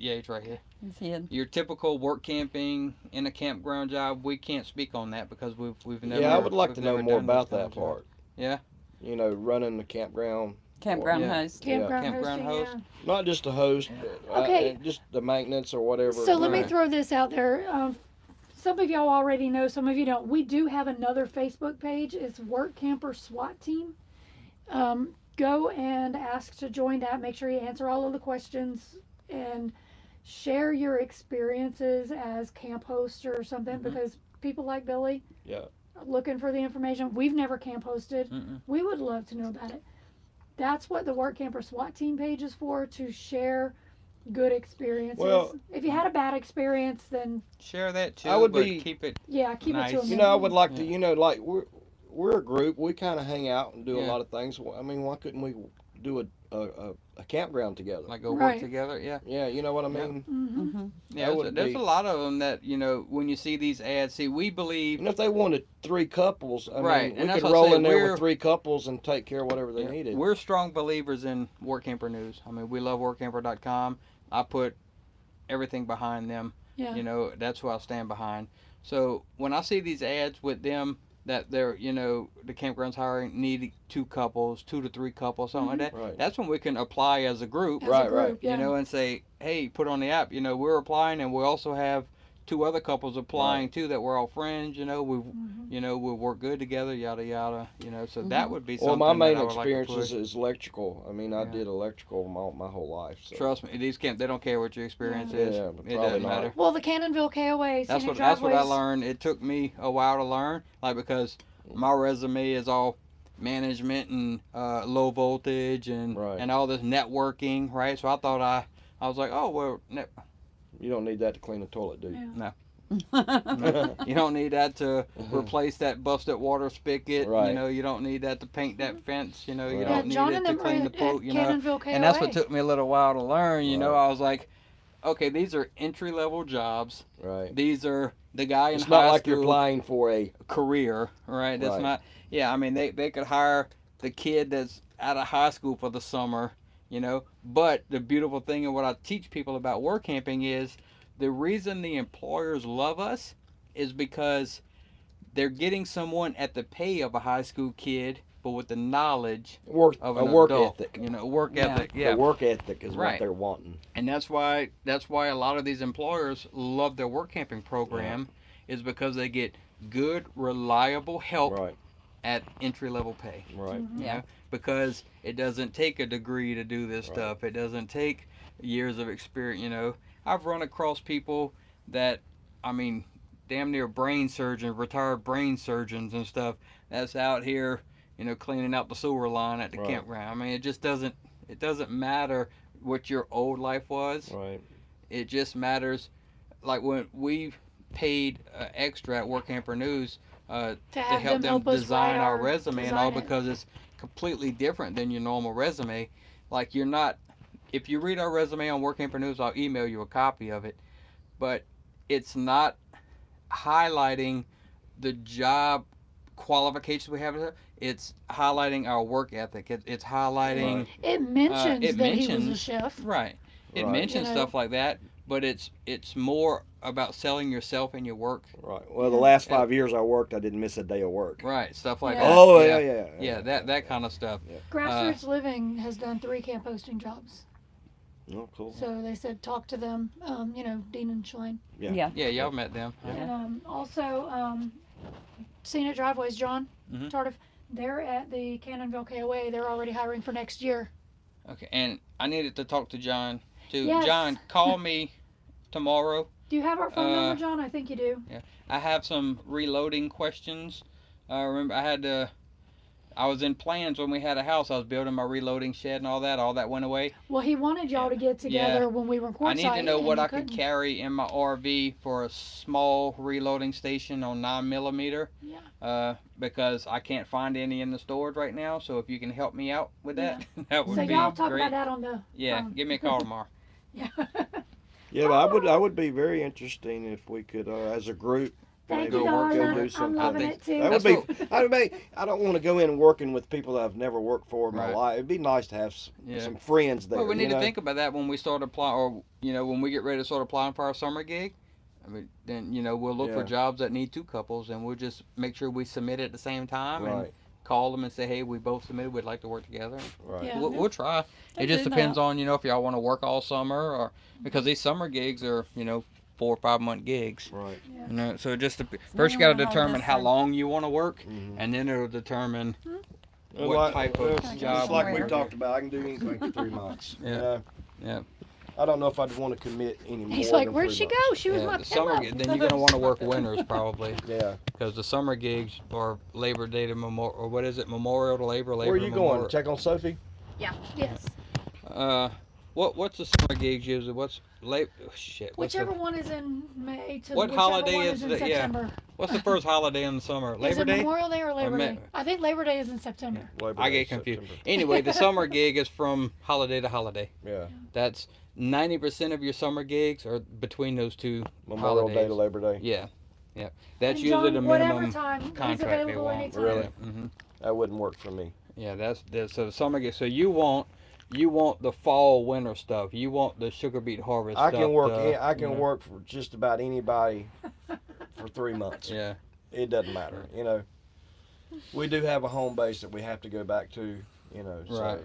Yeah, it's right here. His head. Your typical work camping in a campground job, we can't speak on that because we've never. Yeah, I would like we've to know never more done those about kind that of jobs. part. Yeah. You know, running the campground. Campground Yeah. host. Campground host. hosting, Not just the host, but, Okay. just the maintenance or whatever. So let me Right. throw this out there. Some of y'all already know, some of you don't. We do have another Facebook page. It's Work Camper SWAT Team. Go and ask to join that. Make sure you answer all of the questions and share your experiences as camp host or something, because people like Billy Yeah. are looking for the information. We've never camp hosted. Mm-mm. We would love to know about it. That's what the Work Camper SWAT Team page is for, to share good experiences. Well- if you had a bad experience, then Share that too. I would but be- keep it. yeah, keep it to a Nice. minimum. You know, I would like to. Yeah. You know, like we're a group. We kind of hang out and do a Yeah. lot of things. I mean, why couldn't we do a campground together? Like go Right. work together. Yeah. Yeah, you know what I Yeah. mean. Mm-hmm. Yeah. That would There's be- a lot of them that when you see these ads. See, we believe. And if they wanted 3 couples, I Right, mean, and we that's could what I'm roll saying, in there we're- with 3 couples and take care of whatever they Yeah, needed. We're strong believers in Work Camper News. I mean, we love workcamper.com. I put everything behind them. Yeah. That's who I stand behind. So when I see these ads with them that they're, the campground's hiring, need 2 couples, 2 to 3 couples, something like that. Right. That's when we can apply as a group, As Right, a group, right. yeah. and say, hey, put on the app, we're applying, and we also have 2 other couples applying too that we're all friends. We work good together, yada yada. So that would be Well, something. my main that I would like to experience push. is electrical. I mean, I Yeah. did electrical my whole life. So. Trust me, these they don't care what your experience Yeah. is. Yeah, but It probably doesn't not. matter. Well, the Cannonville KOA, That's scenic what I driveways. learned. It took me a while to learn, because my resume is all management and low voltage and Right. and all this networking, right? So I thought I was like, oh well, You don't need that to clean the toilet, do you? Yeah. you don't need that to replace that busted water spigot. Right. You don't need that to paint that fence. You Right. don't Yeah, need John it and to them clean are the boat. at Cannonville KOA. And that's what took me a little while to learn. Right. I was like, okay, these are entry level jobs. Right. These are the guy in It's high not like school you're applying for a. career, right? That's Right. not. Yeah, I mean they could hire the kid that's out of high school for the summer, But the beautiful thing and what I teach people about work camping is the reason the employers love us is because they're getting someone at the pay of a high school kid, but with the knowledge Work of a an work adult. ethic. Work Yeah. ethic. The Yeah. work ethic is Right. what they're wanting. And that's why a lot of these employers love their work camping program, is because they get good, reliable help Right. at entry level pay. Right. Yeah. Because it doesn't take a degree to do this Right. stuff. It doesn't take years of experience. I've run across people that, I mean, damn near retired brain surgeons and stuff, that's out here, cleaning out the sewer line at the Right. campground. I mean, it doesn't matter what your old life was. Right. It just matters, like when we paid extra at Work Camper News to have help them help us design write our resume and all, design it. because it's completely different than your normal resume. Like if you read our resume on Work Camper News, I'll email you a copy of it, but it's not highlighting the job qualifications we have. It's highlighting our work ethic. It's highlighting, It mentions it that he was a mentions- chef. right. It Right. mentions You know. stuff like that, but it's more about selling yourself and your work. Right. Well, the last 5 years I worked, I didn't miss a day of work. Right, stuff like Yeah. that. Oh, yeah, yeah. that kind of stuff. Yeah. Grassroots Living has done 3 camp hosting jobs. Oh, cool. So they said talk to them, Dean and Shalane. Yeah. Yeah, y'all met them. Yeah. And also, Scenic Driveways, John Mhm. Tardif, they're at the Cannonville KOA. They're already hiring for next year. Okay, and I needed to talk to John too. Yes. John, call me tomorrow. Do you have our phone number, John? I think you do. I have some reloading questions. Remember, I was in plans when we had a house. I was building my reloading shed and all that. All that went away. Well, he wanted y'all to get together when we were in I Quartzsite. need to know and what you I could couldn't. carry in my RV for a small reloading station on 9mm. Yeah. Because I can't find any in the stores right now. So if you can help me out with that, that would So be y'all talk great. about that on the. Yeah, give me a call tomorrow. Yeah. Yeah, but I would be very interesting if we could, as a group, Thank Go you, work, darling. go do I'm something. loving I it too. That would be. I don't want to go in working with people that I've never worked for in my Right. life. It'd be nice to have Yeah. some friends there. Well, we need you to know? think about that when we start applying, or when we get ready to start applying for our summer gig. I mean, then we'll look for Yeah. jobs that need 2 couples, and we'll just make sure we submit at the same time and Right. call them and say, hey, we both submitted. We'd like to work together. Right. Yeah. We'll try. It just depends on if y'all want to work all summer, or because these summer gigs are 4 or 5 month gigs. Right. So just first you got to how determine this how thing- long you want to work, Mhm. and then it'll determine Well, what type of just job. like we Where? talked about, I can do anything for 3 months. Yeah. You know? Yeah. I don't know if I'd want to commit anymore. He's like, than where'd 3 she months. go? She was Yeah, my the summer pillow. gig, then you're gonna want to work winters probably, Yeah. because the summer gigs are Labor Day to Memorial, or what is it, Memorial to Labor? Labor Where are to you Memorial. going? Check on Sophie? Yes. What's the summer gigs usually? What's late? Oh, shit. Whichever one is in May to What whichever holiday one is in that? Yeah. September. What's the first holiday in the summer? Is Labor it Day? Memorial Day or Labor Ma- Day? I think Labor Day is in September. Labor I Day, get confused. September. Anyway, the summer gig is from holiday to holiday. Yeah. That's 90% of your summer gigs are between those 2 Memorial holidays. Day to Labor Day. Yeah. That's And usually John, the whatever minimum time, he's contract they available want. anytime. Really? hmm That wouldn't work for me. Yeah, that's so the summer gig. So you want the fall winter stuff. You want the sugar beet harvest I stuff. can work. I you can know. work for just about anybody for 3 months. Yeah. It doesn't matter. We do have a home base that we have to go back to. So. Right.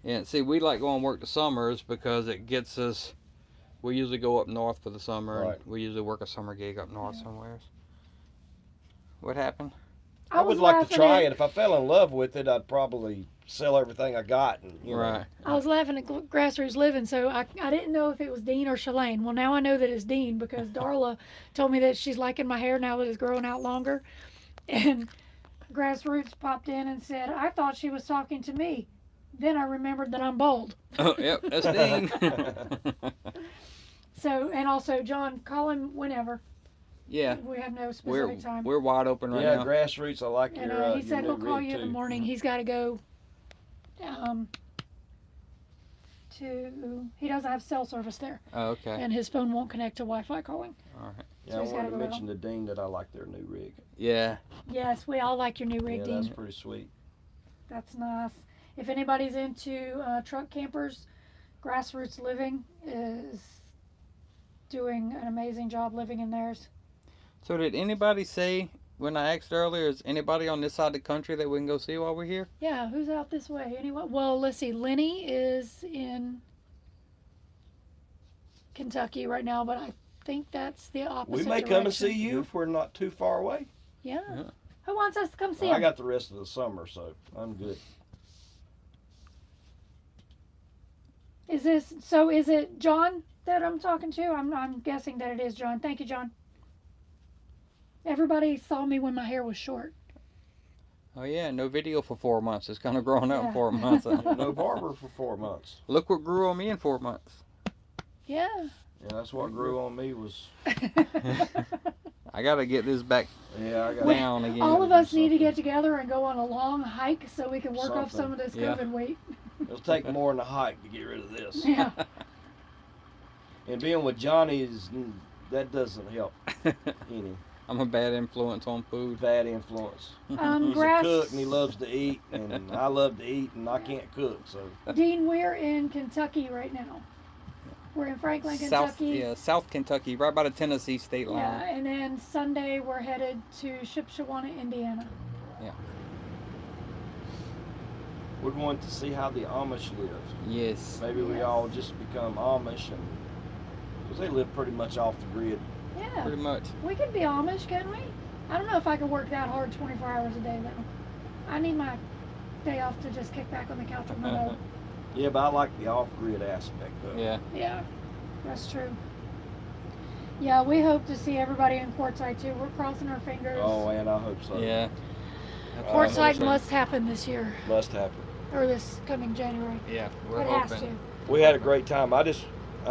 Yeah. See, we like going work the summers because it gets us. We usually go up north for the summer. Right. And we usually work a summer gig up north somewhere. What happened? I would was like to laughing try at- it. If I fell in love with it, I'd probably sell everything I got. And, Right. I was laughing at Grassroots Living, so I didn't know if it was Dean or Shalane. Well, now I know that it's Dean because Darla told me that she's liking my hair now that it's growing out longer. And Grassroots popped in and said, I thought she was talking to me. Then I remembered that I'm bald. Oh, yep, that's Dean. So, and also, John, call him whenever. Yeah. We have no We're specific time. we're wide open right Yeah, now. Grassroots. I like And your. he said your he'll new call rig, you in the too. morning. He's got to go he doesn't have cell service there. Oh, okay. And his phone won't connect to Wi-Fi calling. All right. Yeah, So I he's wanted gotta to go mention to Dean that I like their new rig. Yeah. Yes, we all like your new rig, Yeah, Dean. that's pretty sweet. That's nice. If anybody's into truck campers, Grassroots Living is doing an amazing job living in theirs. So did anybody say when I asked earlier, is anybody on this side of the country that we can go see while we're here? Yeah, who's out this way? Anyone? Well, let's see. Lenny is in Kentucky right now, but I think that's the opposite We may come and direction. see you if we're not too far away. Yeah. Yeah. Who wants us to come see Well, I him? got the rest of the summer, so I'm good. Is it John that I'm talking to? I'm guessing that it is John. Thank you, John. Everybody saw me when my hair was short. Oh yeah, no video for 4 months. It's kind of grown out Yeah. in 4 months. No barber for 4 months. Look what grew on me in 4 months. Yeah. Yeah, that's what grew on me was. I gotta get this back Yeah, I got. down again. All of do us need to something. get together and go on a long hike so we can work off some of this Yeah. COVID weight. It'll take more than a hike to get rid of this. Yeah. And being with Johnny that doesn't help any. I'm a bad influence on food. Bad influence. He's Grass- a cook and he loves to eat, and I love to eat, and I can't cook. So Dean, we're in Kentucky right now. We're in Franklin, South, Kentucky. yeah, South Kentucky, right by the Tennessee state line. Yeah, and then Sunday we're headed to Shipshewana, Indiana. Yeah. We're going to see how the Amish live. Yes. Maybe we Yes. all just become Amish, and because they live pretty much off the grid. Yeah. Pretty much. We could be Amish, couldn't we? I don't know if I could work that hard 24 hours a day, though. I need my day off to just kick back on the couch with my dog. Yeah, but I like the off-grid aspect of it. Yeah. Yeah, that's true. Yeah, we hope to see everybody in Quartzsite, too. We're crossing our fingers. Oh, and I hope so. Yeah. Quartzsite must happen this year, Must happen. or this coming January. Yeah, we're It has to. hoping. We had a great time. I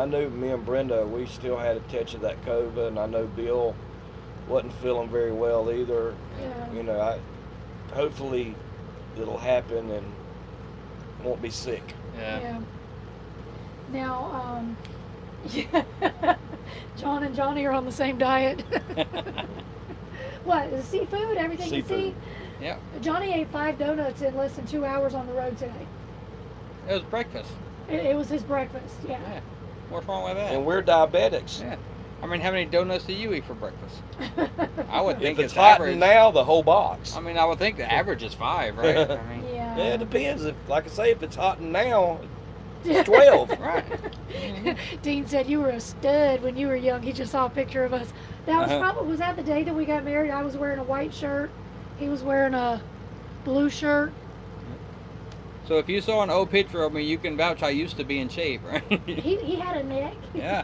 knew me and Brenda, we still had a touch of that COVID, and I know Bill wasn't feeling very well either. Yeah. You know, hopefully it'll happen and won't be sick. Yeah. Now, yeah. John and Johnny are on the same diet. What, is it seafood? Everything you see? Seafood. Yep. Johnny ate 5 donuts in less than 2 hours on the road today. It was breakfast. It was his breakfast, yeah. Yeah. What's wrong with that? And we're diabetics. Yeah. I mean, how many donuts do you eat for breakfast? I would think If it's it's hot average. now, the whole box. I mean, I would think the average is 5, right? I mean, Yeah. Yeah, it depends. If, like I say, if it's hot now, it's 12. right. Dean said you were a stud when you were young. He just saw a picture of us. That was probably, was that the day that we got married? I was wearing a white shirt. He was wearing a blue shirt. So if you saw an old picture of me, you can vouch I used to be in shape, right? He had a neck. Yeah.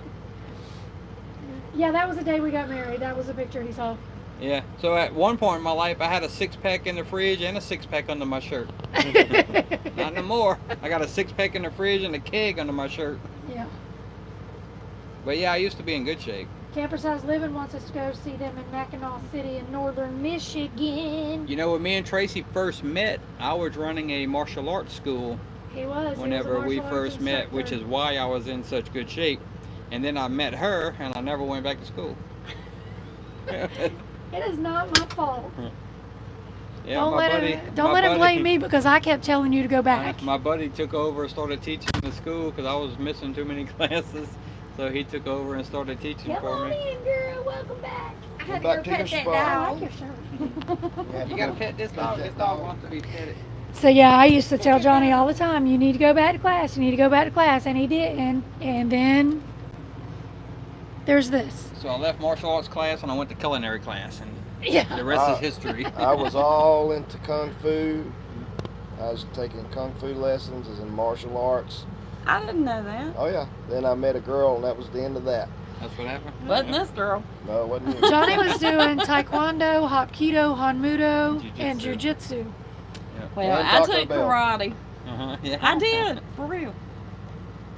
Yeah, that was the day we got married. That was the picture he saw. Yeah. So at one point in my life, I had a 6-pack in the fridge and a 6-pack under my shirt. Not no more. I got a 6-pack in the fridge and a keg under my shirt. Yeah. But yeah, I used to be in good shape. Camper Size Living wants us to go see them in Mackinac City in northern Michigan. You know, when me and Tracy first met, I was running a martial arts school He was. whenever we He was a martial first arts met, which instructor. is why I was in such good shape. And then I met her, and I never went back to school. It is not my fault. Yeah, don't my let buddy, him. Don't my let him buddy- blame me because I kept telling you to go back. My buddy took over and started teaching the school because I was missing too many classes. So he took over and started teaching Come for on me. in, girl. Welcome back. I had to back go to your pet that spot. I dog. like your shirt. You gotta pet this dog. This dog wants to be petted. So yeah, I used to tell Johnny all the time, you need to go back to class. You need to go back to class, and he didn't. And then there's this. So I left martial arts class and I went to culinary class, and Yeah. the rest is history. I was all into Kung Fu. I was taking Kung Fu lessons as in martial arts. I didn't know that. Oh yeah. Then I met a girl and that was the end of that. That's what happened. Wasn't this girl? No, it wasn't you. Johnny was doing Taekwondo, Hapkido, Hanmudo, and Jiu-jitsu. Jujitsu. Well, And I Taco took Bell. karate. Yeah. I did, for real.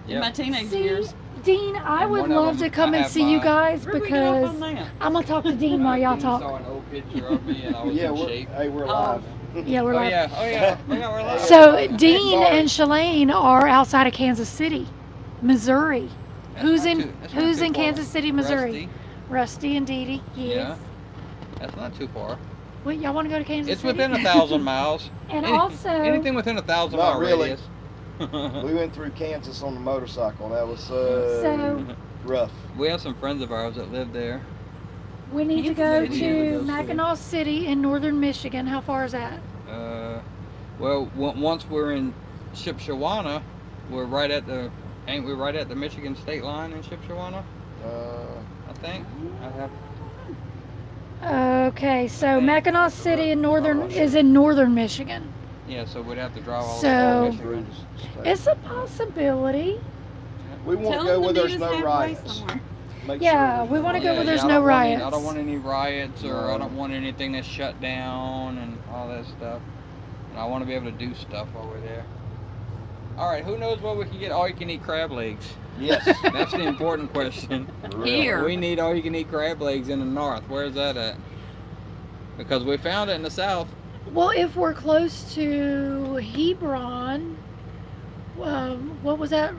In Yep. my teenage See, years. Dean, I And would one of love them, to come I and have see you my- guys Where we go because from there? I'm gonna talk to Dean while y'all Dean talk. saw an old picture of me and I was Yeah, in we're, shape. hey, we're Oh. live. Yeah, we're Oh live. yeah, we're live. So Dean Sorry. and Shalane are outside of Kansas City, Missouri. That's Who's not in too- that's not Who's too in far. Kansas City, Missouri? Rusty. Rusty and Dee Dee. Yes. Yeah. That's not too far. Wait, y'all want to go to Kansas It's City? within 1,000 miles. And Any- also, anything within 1,000 Not mile really. radius. We went through Kansas on the motorcycle. That was So- rough. We have some friends of ours that live there. we need to Kansas go City. to Mackinac City in northern Michigan. How far is that? Well, once we're in Shipshewana, we're right at the, ain't we right at the Michigan state line in Shipshewana? I think. I have. Okay, so Mackinac City in northern Michigan. Yeah, so we'd have to drive all So- the way to Michigan. It's a possibility. We want Tell to go them where to there's meet no us halfway riots. somewhere. Make Yeah, sure we wanna go Yeah, where there's I no don't want any- riots. I don't want any riots, or I No. don't want anything that's shut down and all that stuff. And I want to be able to do stuff while we're there. All right, who knows what we can get? All you can eat crab legs. Yes. That's the important question. Here. We need all you can eat crab legs in the north. Where's that at? Because we found it in the south. Well, if we're close to Hebron, what was that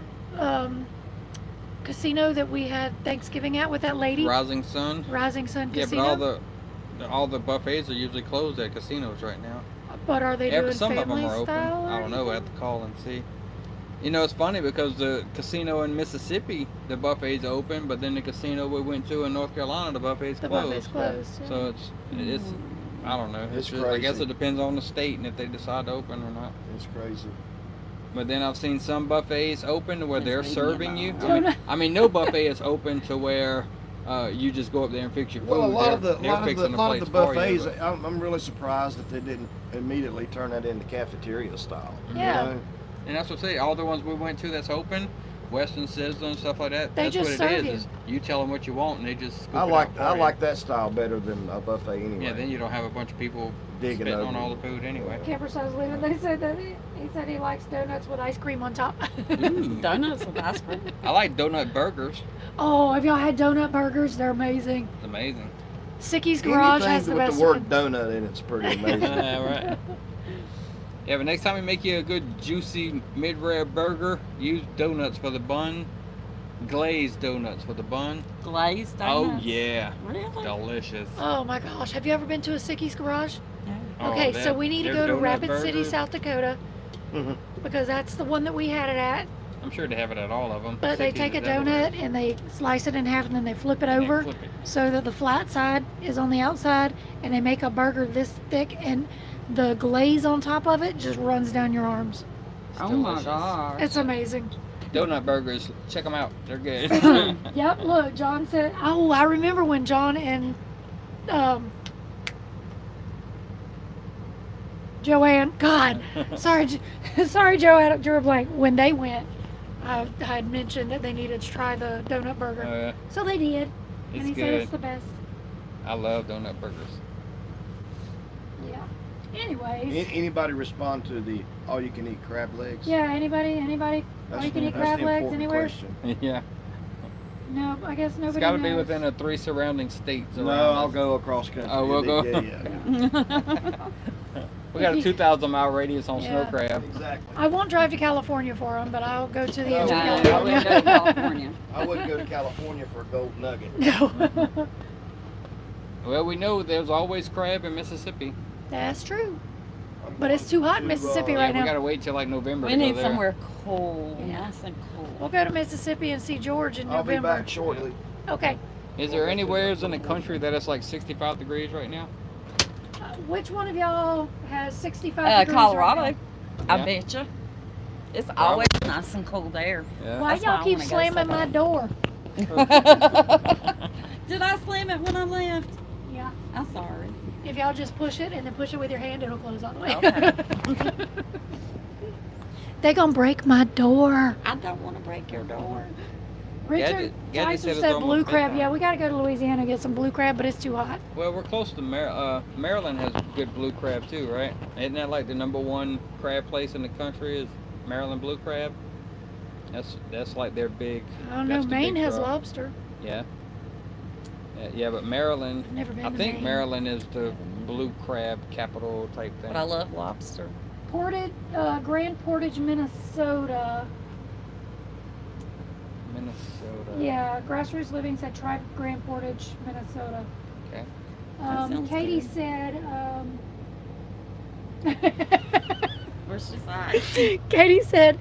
casino that we had Thanksgiving at with that lady? Rising Sun. Rising Sun Yeah, Casino. but all the buffets are usually closed at casinos right now. But are they Yeah, doing but some of them family are open. style? I don't know. I have to call and see. You know, it's funny because the casino in Mississippi, the buffet's open, but then the casino we went to in North Carolina, the buffet's The closed. buffet's closed. Yeah. So it's I don't know. It's Just, I guess crazy. it depends on the state and if they decide to open or not. It's crazy. But then I've seen some buffets open where they're Just leave me serving you. alone. I mean, no buffet is open to where you just go up there and fix your food. Well, a lot of the They're fixing the plates for you, buffets, but- I'm really surprised that they didn't immediately turn that into cafeteria style. Yeah. You know? And that's what I say. All the ones we went to that's open, Western Sizzler and stuff like that. They that's just what it serve is. you. Is you tell them what you want, and they just. Scoop I it like out for I you. like that style better than a buffet anyway. Yeah, then you don't have a bunch of people Digging spitting over on all it. the food anyway. Campers I was leaving, they said that he said he likes donuts with ice cream on top. Ooh. Donuts with ice cream. I like donut burgers. Oh, have y'all had donut burgers? They're amazing. It's amazing. Sicky's Garage Anything has the with best the word one. donut in it's pretty amazing. Yeah, right. Yeah, but next time we make you a good juicy mid-rare burger, use donuts for the bun. Glazed donuts for the bun. Glazed Oh donuts. yeah, Really? delicious. Oh my gosh, have you ever been to a Sicky's Garage? No. Oh, Okay, that- so we need to their go to donut Rapid City, burgers, South Dakota, Mhm. because that's the one that we had it at. I'm sure they have it at all of them. But they take a donut and they slice it in half and then they flip it over so that the flat side is on the outside, and they make a burger this thick, and the glaze on top of it just runs down your arms. Oh my gosh. It's amazing. Donut burgers, check them out. They're good. Yep, look, John said, oh, I remember when John and Joanne, God, sorry, sorry, Joanne, drew a blank. When they went, I had mentioned that they needed to try the donut burger. Yeah, So they did, it's and he said good. it's the best. I love donut burgers. Yeah. Anyways, Anybody respond to the all-you-can-eat crab legs? yeah, anybody, That's, you can eat that's crab the legs important anywhere? question. Yeah, No, I guess nobody it's got to be knows. within the 3 surrounding states. No, around I'll us. go across country. Oh, we'll go. Yeah. We got a 2,000 mile radius on snow Yeah. crab. Exactly. I won't drive to California for them, but I'll go to the edge No, of I wouldn't go to California. California. I wouldn't go to California for a gold nugget. No. Well, we know there's always crab in Mississippi. That's true. But it's too hot in Mississippi Yeah, right we now. gotta wait till like November We to go need there. somewhere cool, Yeah. nice and cool. We'll go to Mississippi and see George in I'll be November. back shortly. Okay. Is there anywheres in the country that it's like 65 degrees right now? Which one of y'all has 65 degrees Colorado. right I Yeah. bet you. It's always nice and cool there. Yeah. now? Why That's why y'all I keep wanna go slamming my so door? Did I slam it when I left? Yeah. I'm sorry. If y'all just push it and then push it with your hand, it'll close all the way. Okay. They gonna break my door. I don't want to break your door. Richard Gadget Tyson said it's said almost blue crab. bedtime. Yeah, we gotta go to Louisiana and get some blue crab, but it's too hot. Well, we're close to Maryland has good blue crab too, right? Isn't that like the #1 crab place in the country is Maryland blue crab? That's like their big. I don't know. that's the Maine big has draw. lobster. Yeah. Yeah, but Maryland, I've never been I to think Maine. Maryland is the blue crab capital type thing. But I love lobster. Grand Portage, Minnesota. Minnesota. Yeah, Grassroots Living said try Grand Portage, Minnesota. Okay. That sounds Katie good. said, Where's she at? Katie said,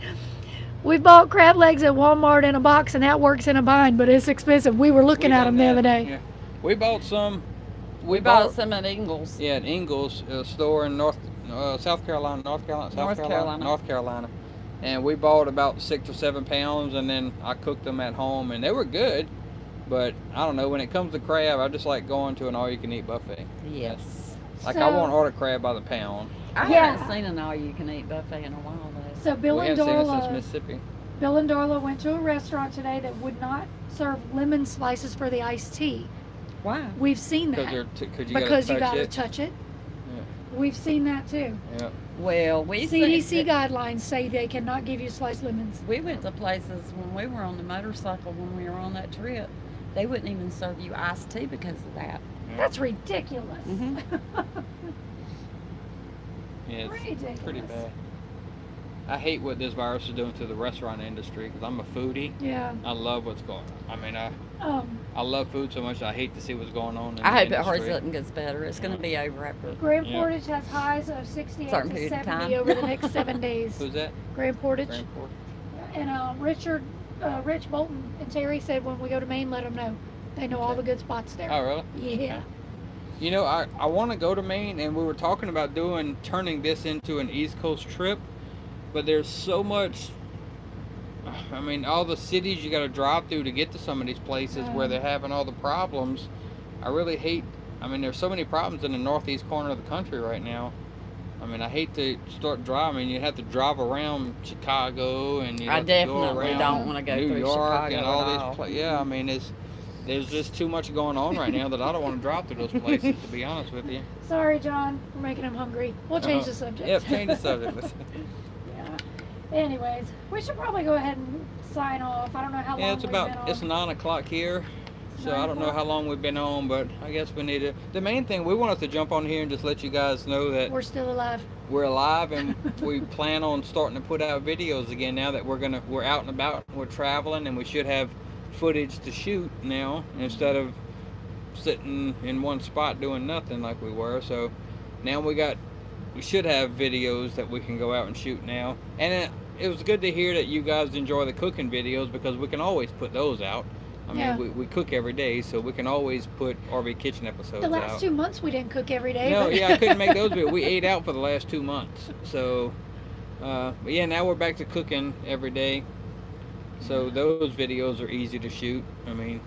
we bought crab legs at Walmart in a box, and that works in a bind, but it's expensive. We were looking at them the other day. Yeah. We bought some. We bought some at Ingles. Yeah, at Ingles, a store in South Carolina, North Carolina. And we bought about 6 or 7 pounds, and then I cooked them at home, and they were good. But I don't know, when it comes to crab, I just like going to an all-you-can-eat buffet. Yes. Like I won't order crab by the pound. I Yeah. haven't seen an all-you-can-eat buffet in a while though. So Bill We and haven't seen it since Dorla, Mississippi. Bill and Dorla went to a restaurant today that would not serve lemon slices for the iced tea. Wow. We've seen that Because you gotta gotta touch it. touch it. Yeah. We've seen that too. Yeah. Well, we CDC guidelines say they cannot give you sliced lemons. We went to places when we were on the motorcycle when we were on that trip. They wouldn't even serve you iced tea because of that. That's ridiculous. Mhm. Yeah, it's Ridiculous. pretty bad. I hate what this virus is doing to the restaurant industry because I'm a foodie. Yeah. I love what's going on. I mean, Um, I love food so much. I hate to see what's going on in I the hope it industry. hurries up and gets better. It's going to be over after. Grand Yeah. Portage has highs of 68 Certain to period of 70 time. over the next 7 days. Who's that? Grand Portage. Grand Port? And Rich Bolton and Terry said when we go to Maine, let them know. They know all the good spots there. Oh, really? Yeah. You know, I want to go to Maine, and we were talking about turning this into an East Coast trip, but there's so much. I mean, all the cities you got to drive through to get to some of these places where they're having all the problems. I really hate. I mean, there's so many problems in the northeast corner of the country right now. I mean, I hate to start driving. You have to drive around Chicago, and you I have to go definitely around don't want to go New through York Chicago and all at these all. places. Yeah, I mean, there's just too much going on right now that I don't want to drive through those places. To be honest with you. Sorry, John. We're making him hungry. We'll change the subject. Yep, change the subject. Yeah. Anyways, we should probably go ahead and sign off. I don't know how long Yeah, it's we've been about on. it's 9 o'clock here, so 9 I don't know how long we've been on, but I guess we need to. The main thing we wanted to jump on here and just let you guys know that We're still alive. we're alive and we plan on starting to put out videos again now that we're out and about, we're traveling, and we should have footage to shoot now instead of sitting in one spot doing nothing like we were. So now we should have videos that we can go out and shoot now, and it was good to hear that you guys enjoy the cooking videos because we can always put those out. I mean, Yeah. we cook every day, so we can always put RV Kitchen episodes The last out. 2 months we didn't cook every day. No, but yeah, I couldn't make those, but we ate out for the last 2 months. So, but yeah, now we're back to cooking every day. So those videos are easy to shoot. I mean,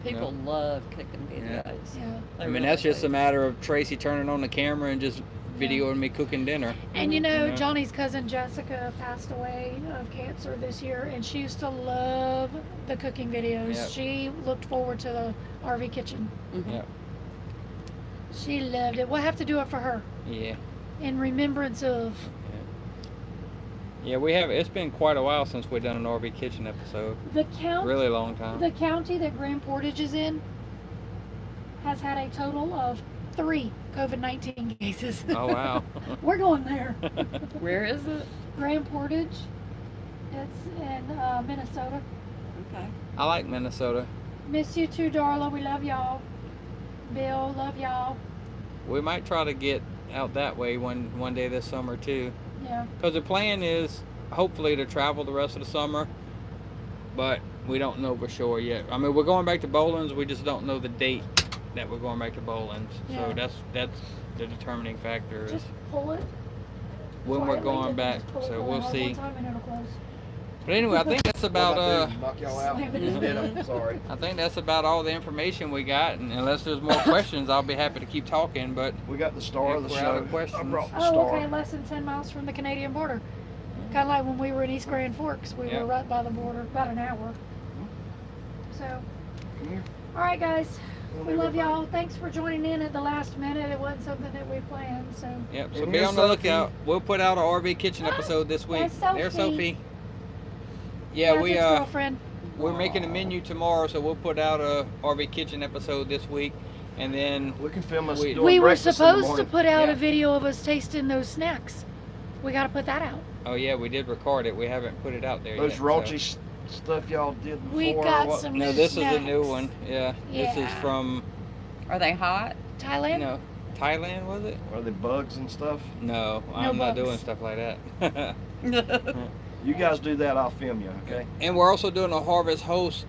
People love cooking Yeah. videos. Yeah. They I mean really that's just do. a matter of Tracy turning on the camera and just videoing me cooking dinner. And you know, Yeah. Johnny's cousin Jessica passed away of cancer this year, and she used to love the cooking videos. Yep. She looked forward to the RV Kitchen. Mhm. Yeah, She loved it. We'll have to do it for her yeah, in remembrance of. yeah. We have. It's been quite a while since we've done an RV Kitchen episode. The Really long time. The county that Grand Portage is in has had a total of 3 COVID-19 cases. Oh wow. We're going there. Where is it? Grand Portage. It's in Minnesota. Okay. I like Minnesota. Miss you too, Darla. We love y'all. Bill, love y'all. We might try to get out that way one day this summer too. Yeah. Because the plan is hopefully to travel the rest of the summer, but we don't know for sure yet. I mean, we're going back to Bowlins. We just don't know the date that we're going back to Bowlins. Yeah. So that's the determining factor is Just pull it. when we're quietly going and back. just pull it So really we'll hard see. one time and it'll close. But anyway, I think that's about knock y'all out. Slam it in. Ditto. Sorry. I think that's about all the information we got. And unless there's more questions, I'll be happy to keep talking. But We got the star of the If we're out show. of questions. I brought the Oh, star. okay. Less than 10 miles from the Canadian border. Kind of like when we were in East Grand Forks. We Yeah. were right by the border, about an hour. So, Come here. all right, guys. We love y'all. Thanks for joining in at the last minute. It wasn't something that we planned. So, yep. So And be here's on the Sophie. lookout. We'll put out an RV Kitchen episode this week. There's Sophie. There's Sophie. Yeah, we Margaret's girlfriend. we're making a menu tomorrow, so we'll put out a RV Kitchen episode this week, and then We can film us We- doing We were breakfast in the supposed to morning. put out Yeah. a video of us tasting those snacks. We got to put that out. oh yeah, we did record it. We haven't put it out there Those yet. raunchy stuff y'all did before. We got what- some No, this is a new snacks. one. Yeah, this is Yeah. from Are they hot? Thailand? no Thailand, was it? Are they bugs and stuff? No, I'm not bugs. doing stuff like that. You guys do that, I'll film you, okay? And we're also doing a Harvest Host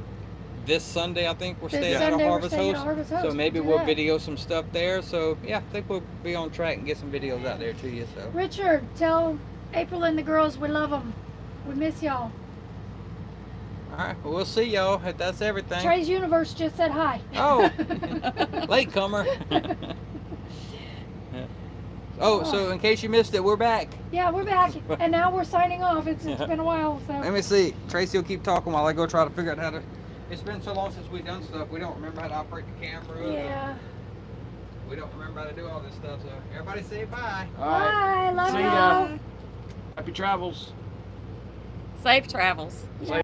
this Sunday. I think we're This staying Sunday at a we're Harvest staying at Host. Harvest Host. So maybe Do we'll that. video some stuff there. So yeah, I think we'll be on track and get some videos out there to you. So Richard, tell April and the girls we love them. We miss y'all. all right, well, we'll see y'all. If that's everything. Trey's Universe just said hi. Oh, latecomer. Oh, so in case you missed it, we're back. Yeah, we're back, and now we're signing off. It's been a while, Let so me see. Tracy will keep talking while I go try to figure out how to. It's been so long since we've done stuff. We don't remember how to operate the camera. yeah. We don't remember how to do all this stuff. So everybody say bye. All right. Bye. Love See y'all. ya. Happy travels. Safe travels. Yeah.